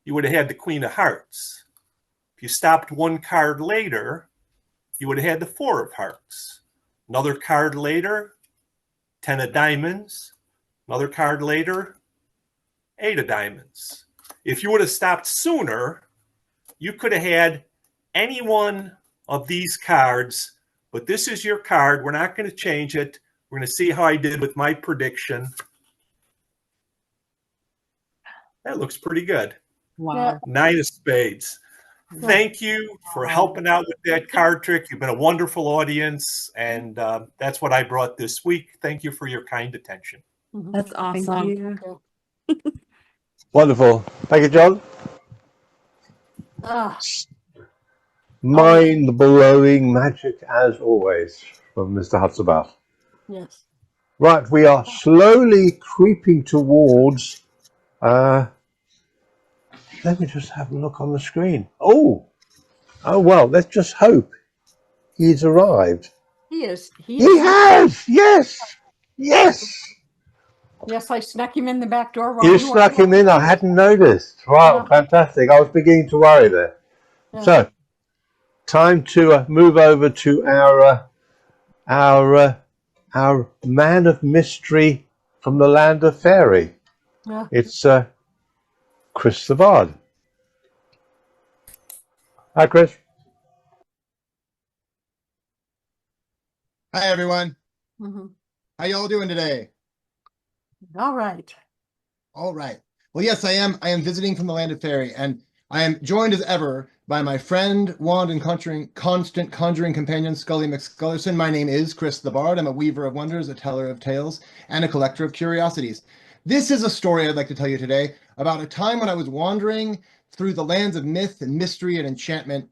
you would have had the Queen of Hearts. If you stopped one card later, you would have had the Four of Hearts. Another card later, 10 of Diamonds. Another card later, 8 of Diamonds. If you would have stopped sooner, you could have had any one of these cards, but this is your card. We're not going to change it. We're going to see how I did with my prediction. That looks pretty good.
Wow.
9 of Spades. Thank you for helping out with that card trick. You've been a wonderful audience, and that's what I brought this week. Thank you for your kind attention.
That's awesome.
Wonderful. Thank you, John. Mind-blowing magic as always from Mr. Hutzabath.
Yes.
Right, we are slowly creeping towards. Let me just have a look on the screen. Oh, well, let's just hope he's arrived.
He is.
He has. Yes. Yes.
Yes, I snuck him in the back door while
You snuck him in. I hadn't noticed. Wow, fantastic. I was beginning to worry there.
Yeah.
So, time to move over to our man of mystery from the land of fairy.
Yeah.
It's Chris the Bard. Hi, Chris.
Hi, everyone.
Mhm.
How y'all doing today?
All right.
All right. Well, yes, I am. I am visiting from the land of fairy, and I am joined as ever by my friend, wand and constant conjuring companion, Scully McScullerson. My name is Chris the Bard. I'm a weaver of wonders, a teller of tales, and a collector of curiosities. This is a story I'd like to tell you today about a time when I was wandering through the lands of myth and mystery and enchantment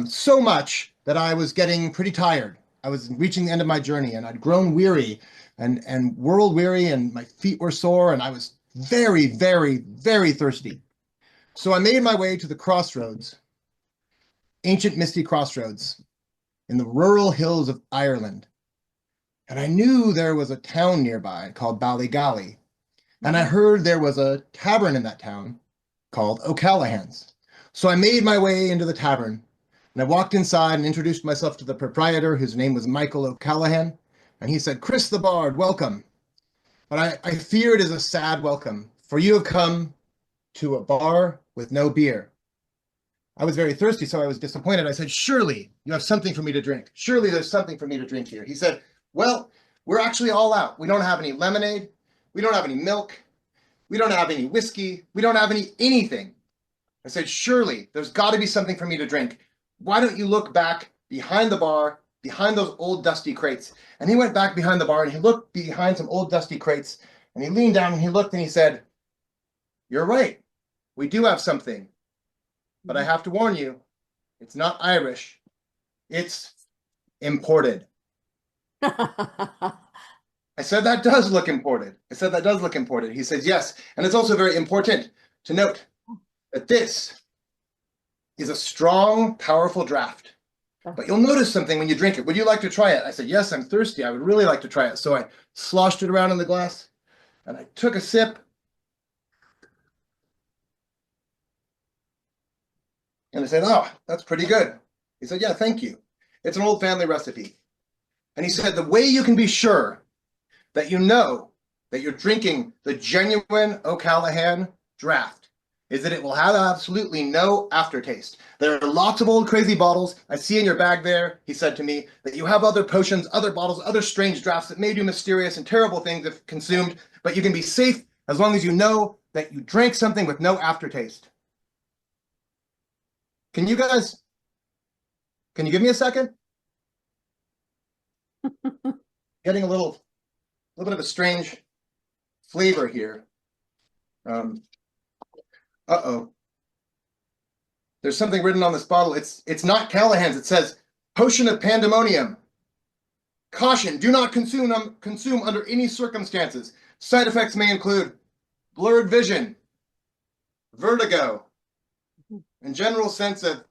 so much that I was getting pretty tired. I was reaching the end of my journey, and I'd grown weary and world weary, and my feet were sore, and I was very, very, very thirsty. So I made my way to the crossroads, ancient misty crossroads in the rural hills of Ireland. And I knew there was a town nearby called Ballygally. And I heard there was a tavern in that town called O'Callahan's. So I made my way into the tavern, and I walked inside and introduced myself to the proprietor, whose name was Michael O'Callahan. And he said, "Chris the Bard, welcome. But I fear it is a sad welcome, for you have come to a bar with no beer." I was very thirsty, so I was disappointed. I said, "Surely you have something for me to drink. Surely there's something for me to drink here." He said, "Well, we're actually all out. We don't have any lemonade. We don't have any milk. We don't have any whiskey. We don't have anything." I said, "Surely there's got to be something for me to drink. Why don't you look back behind the bar, behind those old dusty crates?" And he went back behind the bar and he looked behind some old dusty crates, and he leaned down and he looked and he said, "You're right. We do have something. But I have to warn you, it's not Irish. It's imported." I said, "That does look imported." I said, "That does look imported." He says, "Yes. And it's also very important to note that this is a strong, powerful draft. But you'll notice something when you drink it. Would you like to try it?" I said, "Yes, I'm thirsty. I would really like to try it." So I sloshed it around in the glass and I took a sip. And I said, "Oh, that's pretty good." He said, "Yeah, thank you. It's an old family recipe. And he said, the way you can be sure that you know that you're drinking the genuine O'Callahan draft is that it will have absolutely no aftertaste. There are lots of old crazy bottles. I see in your bag there, he said to me, that you have other potions, other bottles, other strange drafts that may do mysterious and terrible things if consumed, but you can be safe as long as you know that you drank something with no aftertaste. Can you give me a second? Getting a little bit of a strange flavor here. Uh-oh. There's something written on this bottle. It's not Callahan's. It says, Potion of Pandemonium. Caution, do not consume under any circumstances. Side effects may include blurred vision, vertigo, and general sense of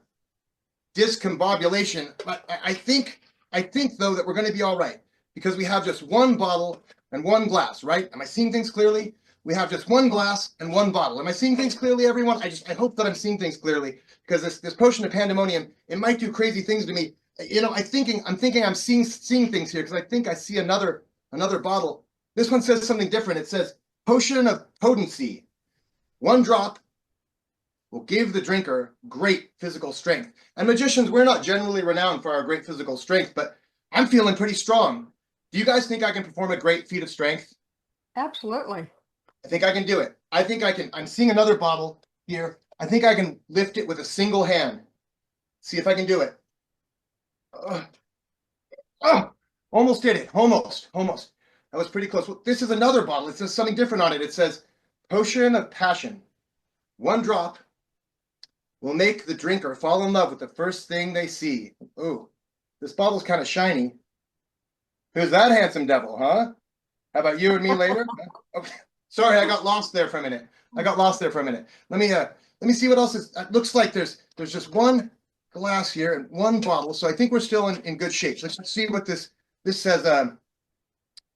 discombobulation. But I think though that we're going to be all right because we have just one bottle and one glass, right? Am I seeing things clearly? We have just one glass and one bottle. Am I seeing things clearly, everyone? I hope that I'm seeing things clearly because this potion of pandemonium, it might do crazy things to me. You know, I'm thinking I'm seeing things here because I think I see another bottle. This one says something different. It says potion of potency. 1 drop will give the drinker great physical strength. And magicians, we're not generally renowned for our great physical strength, but I'm feeling pretty strong. Do you guys think I can perform a great feat of strength?
Absolutely.
I think I can do it. I think I can. I'm seeing another bottle here. I think I can lift it with a single hand. See if I can do it. Almost did it. Almost. That was pretty close. Well, this is another bottle. It says something different on it. It says Potion of Passion. 1 drop will make the drinker fall in love with the first thing they see. Ooh, this bottle's kind of shiny. Who's that handsome devil, huh? How about you and me later? Okay. Sorry, I got lost there for a minute. Let me see what else is. It looks like there's just 1 glass here and 1 bottle, so I think we're still in good shape. Let's see what this says.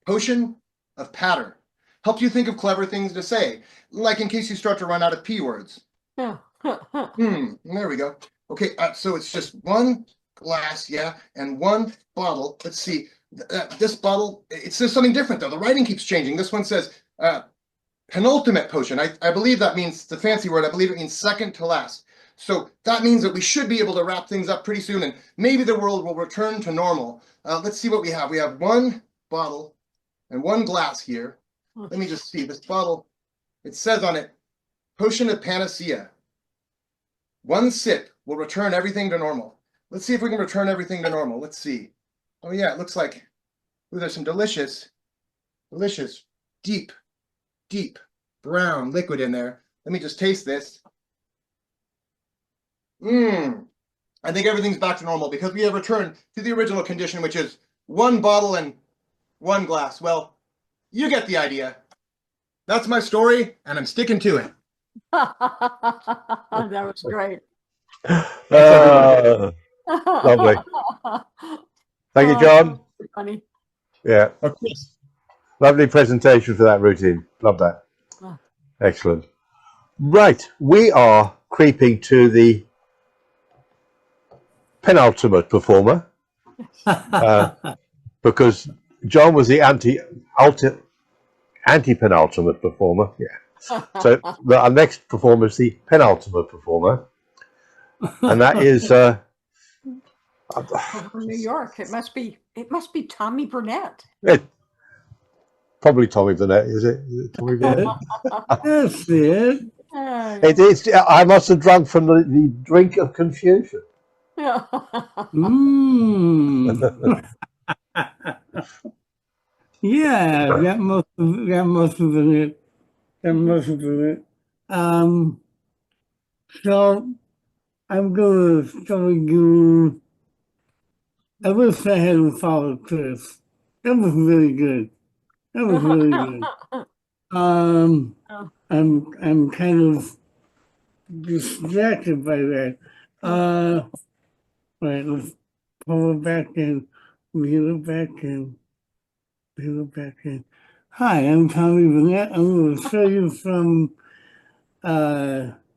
Potion of Patter. Helps you think of clever things to say, like in case you start to run out of P words. There we go. Okay, so it's just 1 glass, yeah, and 1 bottle. Let's see. This bottle, it says something different though. The writing keeps changing. This one says penultimate potion. I believe that means, it's a fancy word, I believe it means second to last. So that means that we should be able to wrap things up pretty soon and maybe the world will return to normal. Let's see what we have. We have 1 bottle and 1 glass here. Let me just see. This bottle, it says on it, Potion of Panacea. 1 sip will return everything to normal. Let's see if we can return everything to normal. Let's see. Oh yeah, it looks like, ooh, there's some delicious, deep brown liquid in there. Let me just taste this. I think everything's back to normal because we have returned to the original condition, which is 1 bottle and 1 glass. Well, you get the idea. That's my story, and I'm sticking to it.
That was great.
Lovely. Thank you, John.
Funny.
Yeah.
Of course.
Lovely presentation for that routine. Love that. Excellent. Right. We are creeping to the penultimate performer because John was the anti-penultimate performer. Yeah. So our next performer is the penultimate performer, and that is
from New York. It must be Tommy Burnett.
Probably Tommy Burnett. Is it Tommy Burnett?
That's it.
It is. I must have drunk from the drink of confusion.
Yeah, that must have been it. So I'm gonna start you. I wish I hadn't followed Chris. That was really good. I'm kind of distracted by that. Right, let's pull it back in, reel it back in. Hi, I'm Tommy Burnett. I'm going to show you some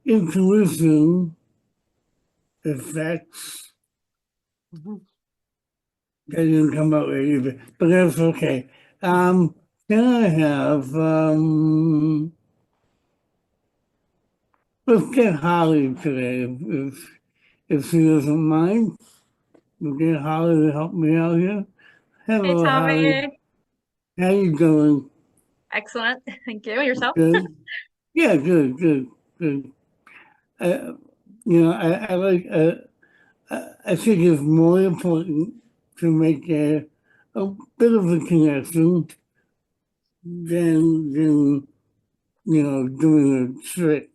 intuition effects. That didn't come out right either, but that's okay. Can I have, let's get Holly today, if she doesn't mind. We'll get Holly to help me out here. Hello, Holly.
Tommy.
How you doing?
Excellent. Thank you. Yourself?
Good? Yeah, good, good, good. I like, I think it's more important to make a bit of a connection than doing a trick.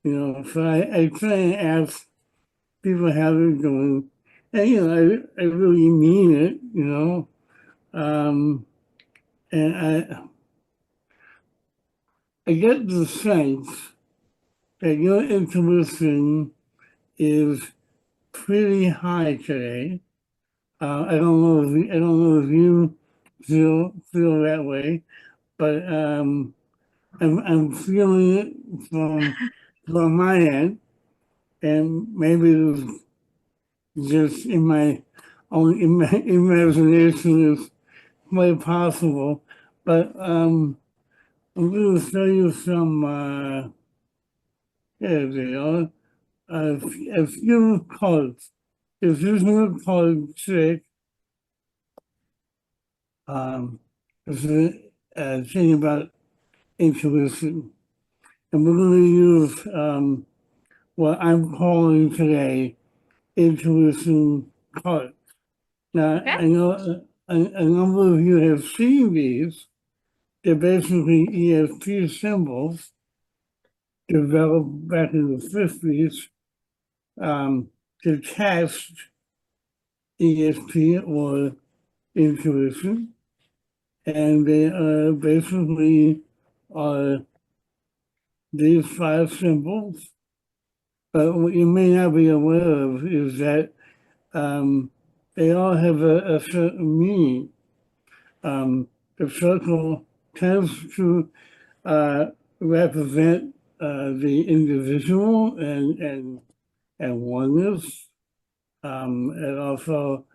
So I try and ask people how they're doing. And, I really mean it. And I get the sense that your intuition is pretty high today. I don't know if you feel that way, but I'm feeling it from my end, and maybe it's just in my own imagination is quite possible. But I'm going to show you some. There they are. A few cards. If this is a card trick, this is a thing about intuition. And we're going to use what I'm calling today intuition cards. Now,
Okay.
I know a number of you have seen these. They're basically ESP symbols developed back in the 50s to test ESP or intuition. And they basically are these 5 symbols. But what you may not be aware of is that they all have a certain meaning. The circle tends to represent the individual and oneness. It also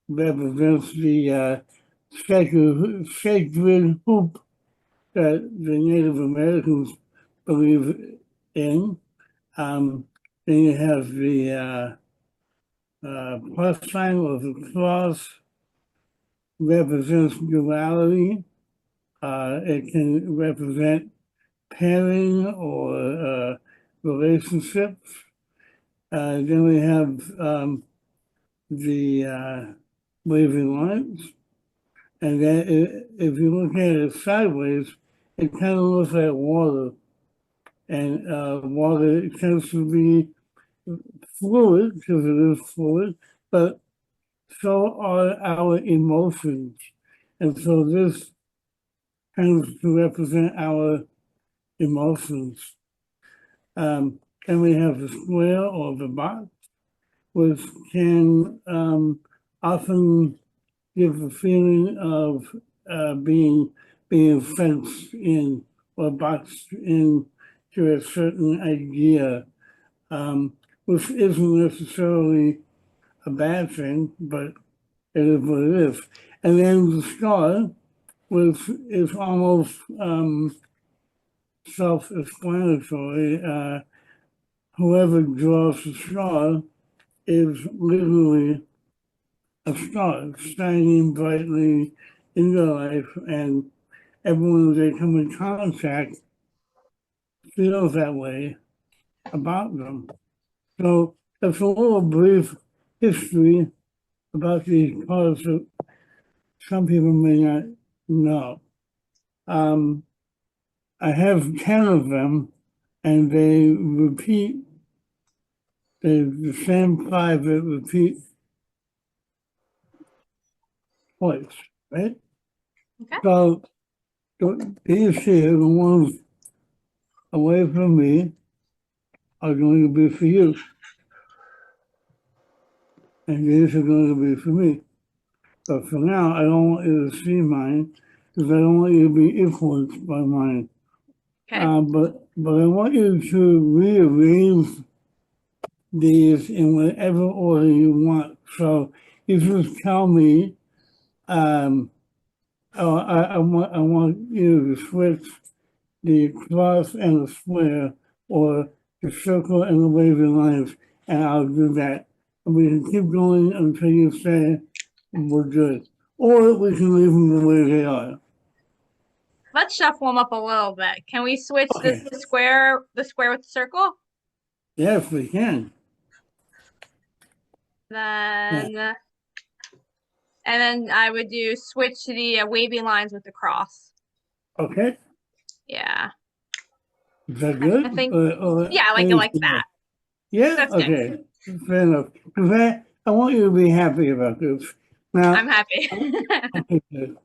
represents the sacred hoop that the Native Americans believe in. Then you have the plus sign or the cross represents duality. It can represent pairing or relationships. Then we have the waving lines. And then if you look at it sideways, it kind of looks like water. And water tends to be fluid, because it is fluid, but so are our emotions. And so this tends to represent our emotions. And we have the square or the box, which can often give the feeling of being fenced in or boxed in to a certain idea, which isn't necessarily a bad thing, but it is what it is. And then the star, which is almost self-explanatory. Whoever draws the star is literally a star shining brightly in their life, and everyone they come in contact feels that way about them. So it's a little brief history about these cards that some people may not know. I have 10 of them, and they repeat, the same 5 that repeat twice, right?
Okay.
So these here, the ones away from me, are going to be for you. And these are going to be for me. But for now, I don't want you to see mine, because I don't want you to be influenced by mine.
Okay.
But I want you to rearrange these in whatever order you want. So you just tell me, oh, I want you to switch the cross and the square, or the circle and the wavy lines, and I'll do that. And we can keep going until you say we're good. Or we can leave them the way they are.
Let's shuffle them up a little bit. Can we switch
Okay.
the square with the circle?
Yes, we can.
Then, and then I would do switch the wavy lines with the cross.
Okay.
Yeah.
Is that good?
I think,
Or
yeah, I like it like that.
Yeah?
That's good.
Okay. Fair enough. Because I want you to be happy about this. Now,
I'm happy.
okay, good.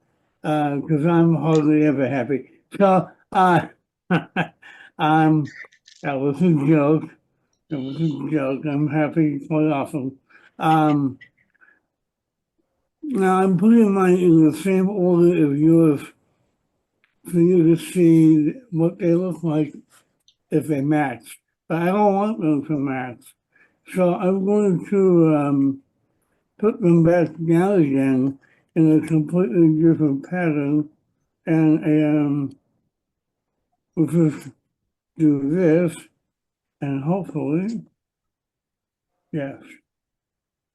Because I'm hardly ever happy. So, that was a joke. It was a joke. I'm happy quite often. Now I'm putting mine in the same order as yours for you to see what they look like if they match. But I don't want them to match. So I'm going to put them back down again in a completely different pattern. And we'll just do this, and hopefully, yes,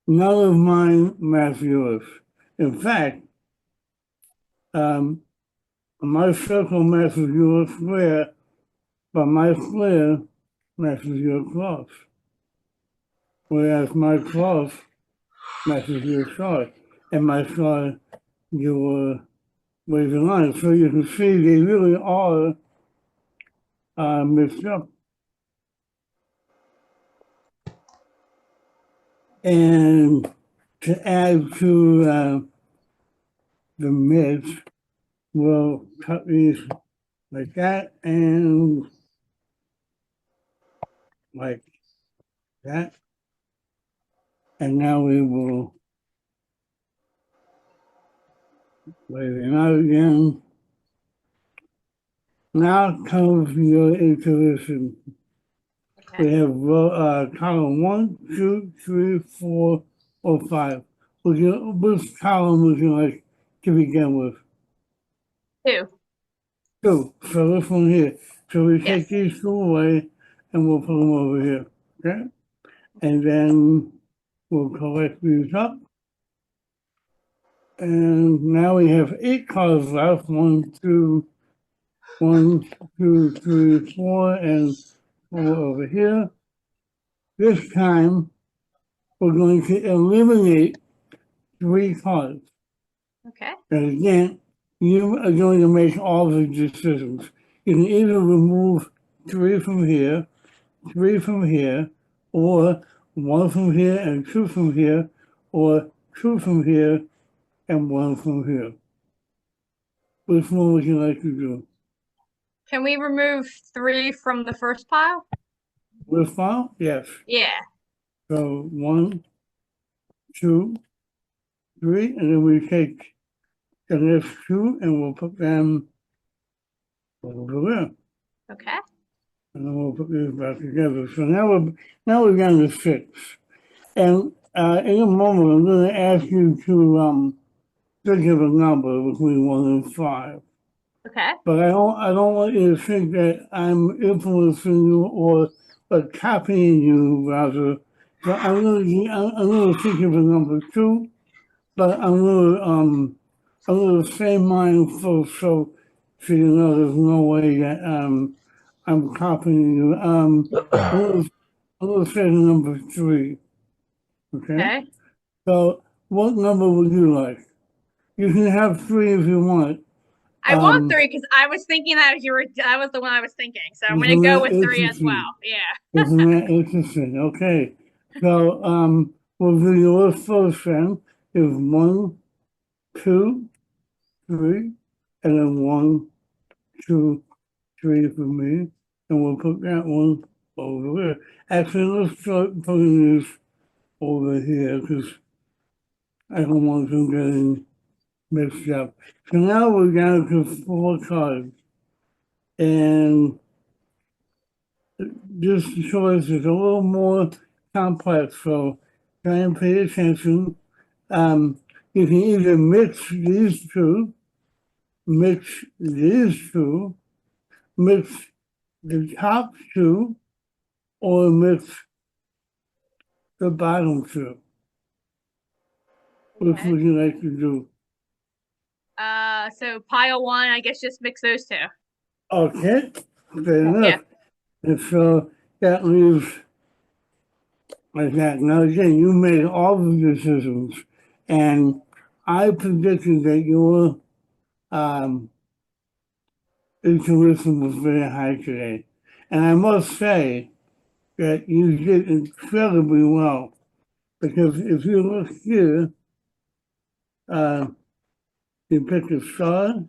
none of mine match yours. In fact, my circle matches your square, but my square matches your cross. Whereas my cross matches your star, and my star your wavy line. So you can see they really are mixed up. And to add to the mix, we'll cut these like that and like that. And now we will wave them out again. Now comes your intuition. We have column 1, 2, 3, 4, or 5. Which column would you like to begin with?
2.
2. So this one here. So we
Yes.
take these 2 away and we'll put them over here. Okay? And then we'll collect these up. And now we have 8 cards left. 1, 2, 3, 4, and 4 over here. This time, we're going to eliminate 3 cards.
Okay.
And again, you are going to make all the decisions. You can either remove 3 from here, 3 from here, or 1 from here and 2 from here, or 2 from here and 1 from here. Which one would you like to do?
Can we remove 3 from the first pile?
This file? Yes.
Yeah.
So 1, 2, 3, and then we take the next 2 and we'll put them over there.
Okay.
And then we'll put these back together. So now we're down to 6. And in a moment, I'm going to ask you to think of a number between 1 and 5.
Okay.
But I don't want you to think that I'm influencing you or copying you, rather. So I'm going to think of a number 2, but I'm going to say mine first, so you know there's no way that I'm copying you. I'm going to say the number 3. Okay?
Okay.
So what number would you like? You can have 3 if you want.
I want 3 because I was thinking that that was the one I was thinking. So I'm gonna go with 3 as well. Yeah.
Isn't that interesting? Okay. So we'll do yours first then. Is 1, 2, 3, and then 1, 2, 3 for me. And we'll put that one over there. Actually, let's start putting this over here because I don't want them getting mixed up. So now we're down to 4 cards. And this choice is a little more complex, so try and pay attention. You can either mix these two, mix these two, mix the top two, or mix the bottom two. Which
Okay.
would you like to do?
So pile one, I guess just mix those two.
Okay, fair enough.
Yeah.
And so that leaves like that. Now again, you made all the decisions, and I predicted that your intuition was very high today. And I must say that you did incredibly well. Because if you look here, you picked a star,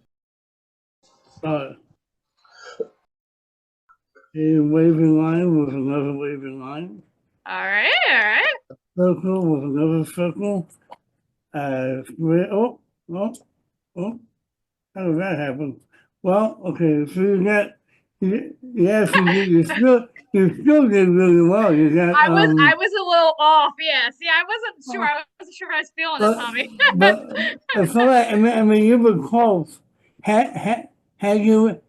a waving line was another waving line.
All right.
Circle was another circle. Square, oh, how did that happen? Well, okay, so you got, yes, you still did really well. You got,
I was a little off. Yeah. See, I wasn't sure. I wasn't sure how I was feeling it, Tommy.
but it's all right. I mean, you were close. Had you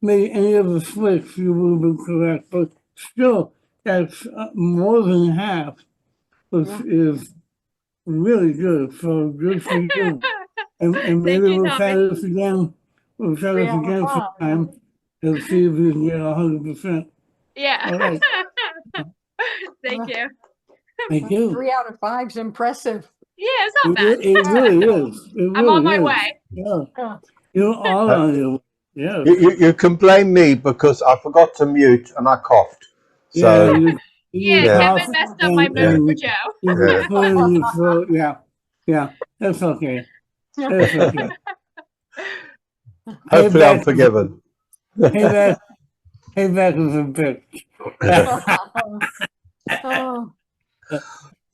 made any of the switch, you would have been correct. But still, that's more than half, which is really good. So good for you. And maybe
you,
we'll try
Tommy.
this again. We'll try this again sometime and see if we can get 100%.
Yeah.
All right.
Thank you.
Thank you.
3 out of 5 is impressive.
Yeah, it's not bad.
It really is.
I'm on my way.
Yeah. You're all on your way. Yeah.
You can blame me because I forgot to mute and I coughed. So
Kevin messed up my move for Joe.
Yeah. That's okay. That's okay.
Hopefully I'm forgiven.
Payback is a bitch.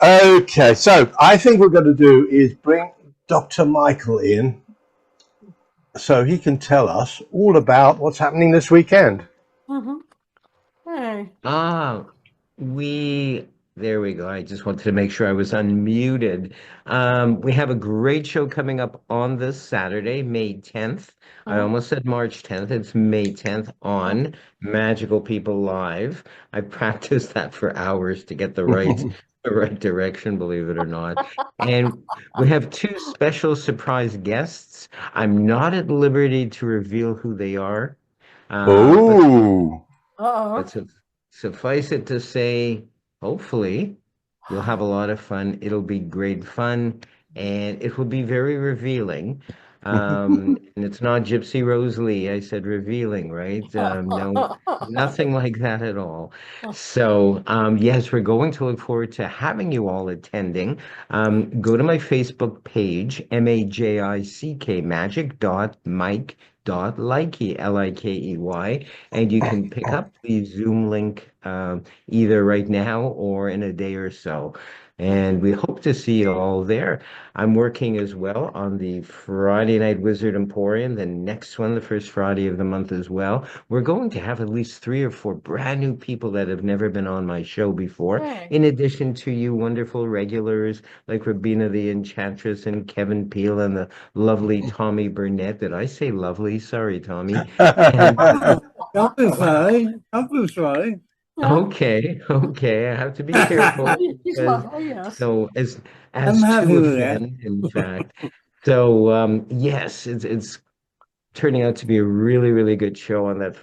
Okay, so I think we're going to do is bring Dr. Michael in so he can tell us all about what's happening this weekend.
Hey.
There we go. I just wanted to make sure I was unmuted. We have a great show coming up on this Saturday, May 10th. I almost said March 10th. It's May 10th on Magical People Live. I practiced that for hours to get the right direction, believe it or not. And we have 2 special surprise guests. I'm not at liberty to reveal who they are. But suffice it to say, hopefully, you'll have a lot of fun. It'll be great fun, and it will be very revealing. And it's not Gypsy Rose Lee. I said revealing, right? No, nothing like that at all. So, yes, we're going to look forward to having you all attending. Go to my Facebook page, MAJICK, magic.mike.likey, Likey, and you can pick up the Zoom link either right now or in a day or so. And we hope to see you all there. I'm working as well on the Friday Night Wizard Emporium, the next one, the first Friday of the month as well. We're going to have at least 3 or 4 brand new people that have never been on my show before, in addition to you wonderful regulars like Robina the Enchantress and Kevin Peel and the lovely Tommy Burnett. Did I say lovely? Sorry, Tommy.
Don't be sorry. Don't be sorry.
Okay, I have to be careful. So as
I'm happy
2
with
of
that.
them, in fact. So yes, it's turning out to be a really, really good show on that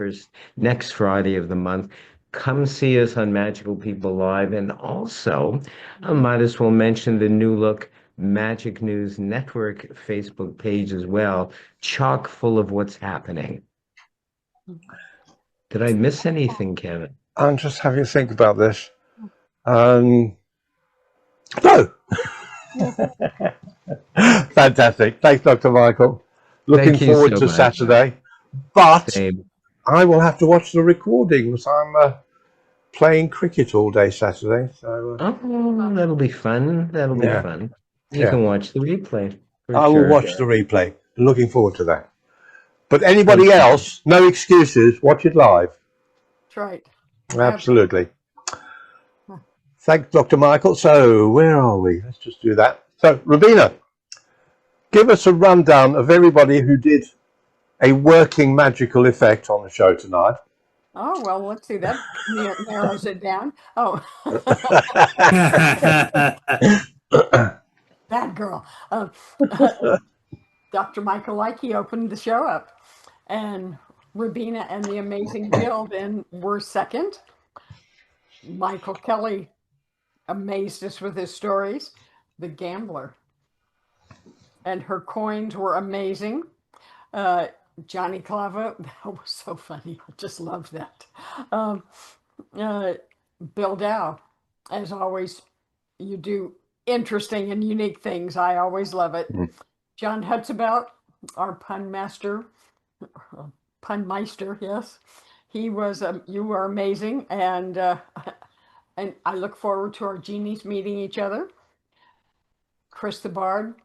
next Friday of the month. Come see us on Magical People Live, and also I might as well mention the new look Magic News Network Facebook page as well, chock full of what's happening. Did I miss anything, Kevin?
I'm just having to think about this. No. Fantastic. Thanks, Dr. Michael. Looking
Thank you
forward
so
to
much.
Saturday. But
Same.
I will have to watch the recordings. I'm playing cricket all day Saturday. So
Oh, that'll be fun. That'll be
Yeah.
fun. You can watch the replay. For
I will
sure.
watch the replay. Looking forward to that. But anybody else, no excuses. Watch it live.
That's right.
Absolutely. Thanks, Dr. Michael. So where are we? Let's just do that. So Robina, give us a rundown of everybody who did a working magical effect on the show tonight.
Oh, well, let's see. That narrows it down. Oh, bad girl. Dr. Michael Likey opened the show up, and Robina and the Amazing Jill then were second. Michael Kelly amazed us with his stories. The Gambler, and her coins were amazing. Johnny Clava, that was so funny. I just loved that. Bill Dow, as always, you do interesting and unique things. I always love it. John Hutzabout, our pun master, pun meister, yes. He was, you were amazing. And I look forward to our genies meeting each other. Chris the Bard,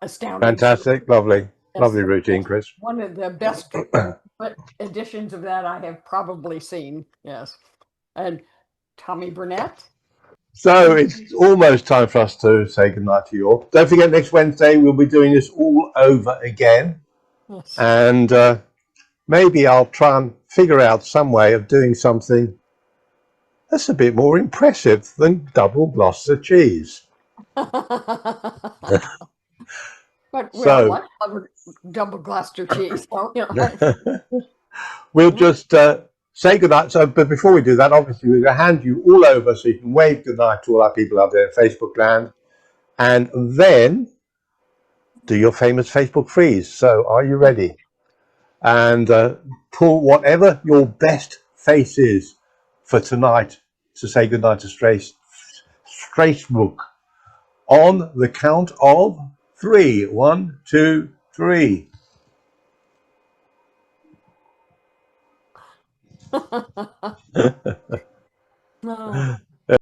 astounding.
Fantastic, lovely,
Yes,
lovely routine, Chris.
One of the best editions of that I have probably seen. Yes, and Tommy Burnett.
So it's almost time for us to say goodnight to you all. Don't forget, next Wednesday we'll be doing this all over again.
Yes.
And maybe I'll try and figure out some way of doing something that's a bit more impressive than double Gloucester cheese.
But we
So-
all love double Gloucester cheese. So, you know.
We'll just say goodnight. So, but before we do that, obviously we're going to hand you all over so you can wave goodnight to all our people out there in Facebook land, and then do your famous Facebook freeze. So, are you ready? And pull whatever your best face is for tonight to say goodnight to Stracebrook on the count of 3. 1, 2, 3.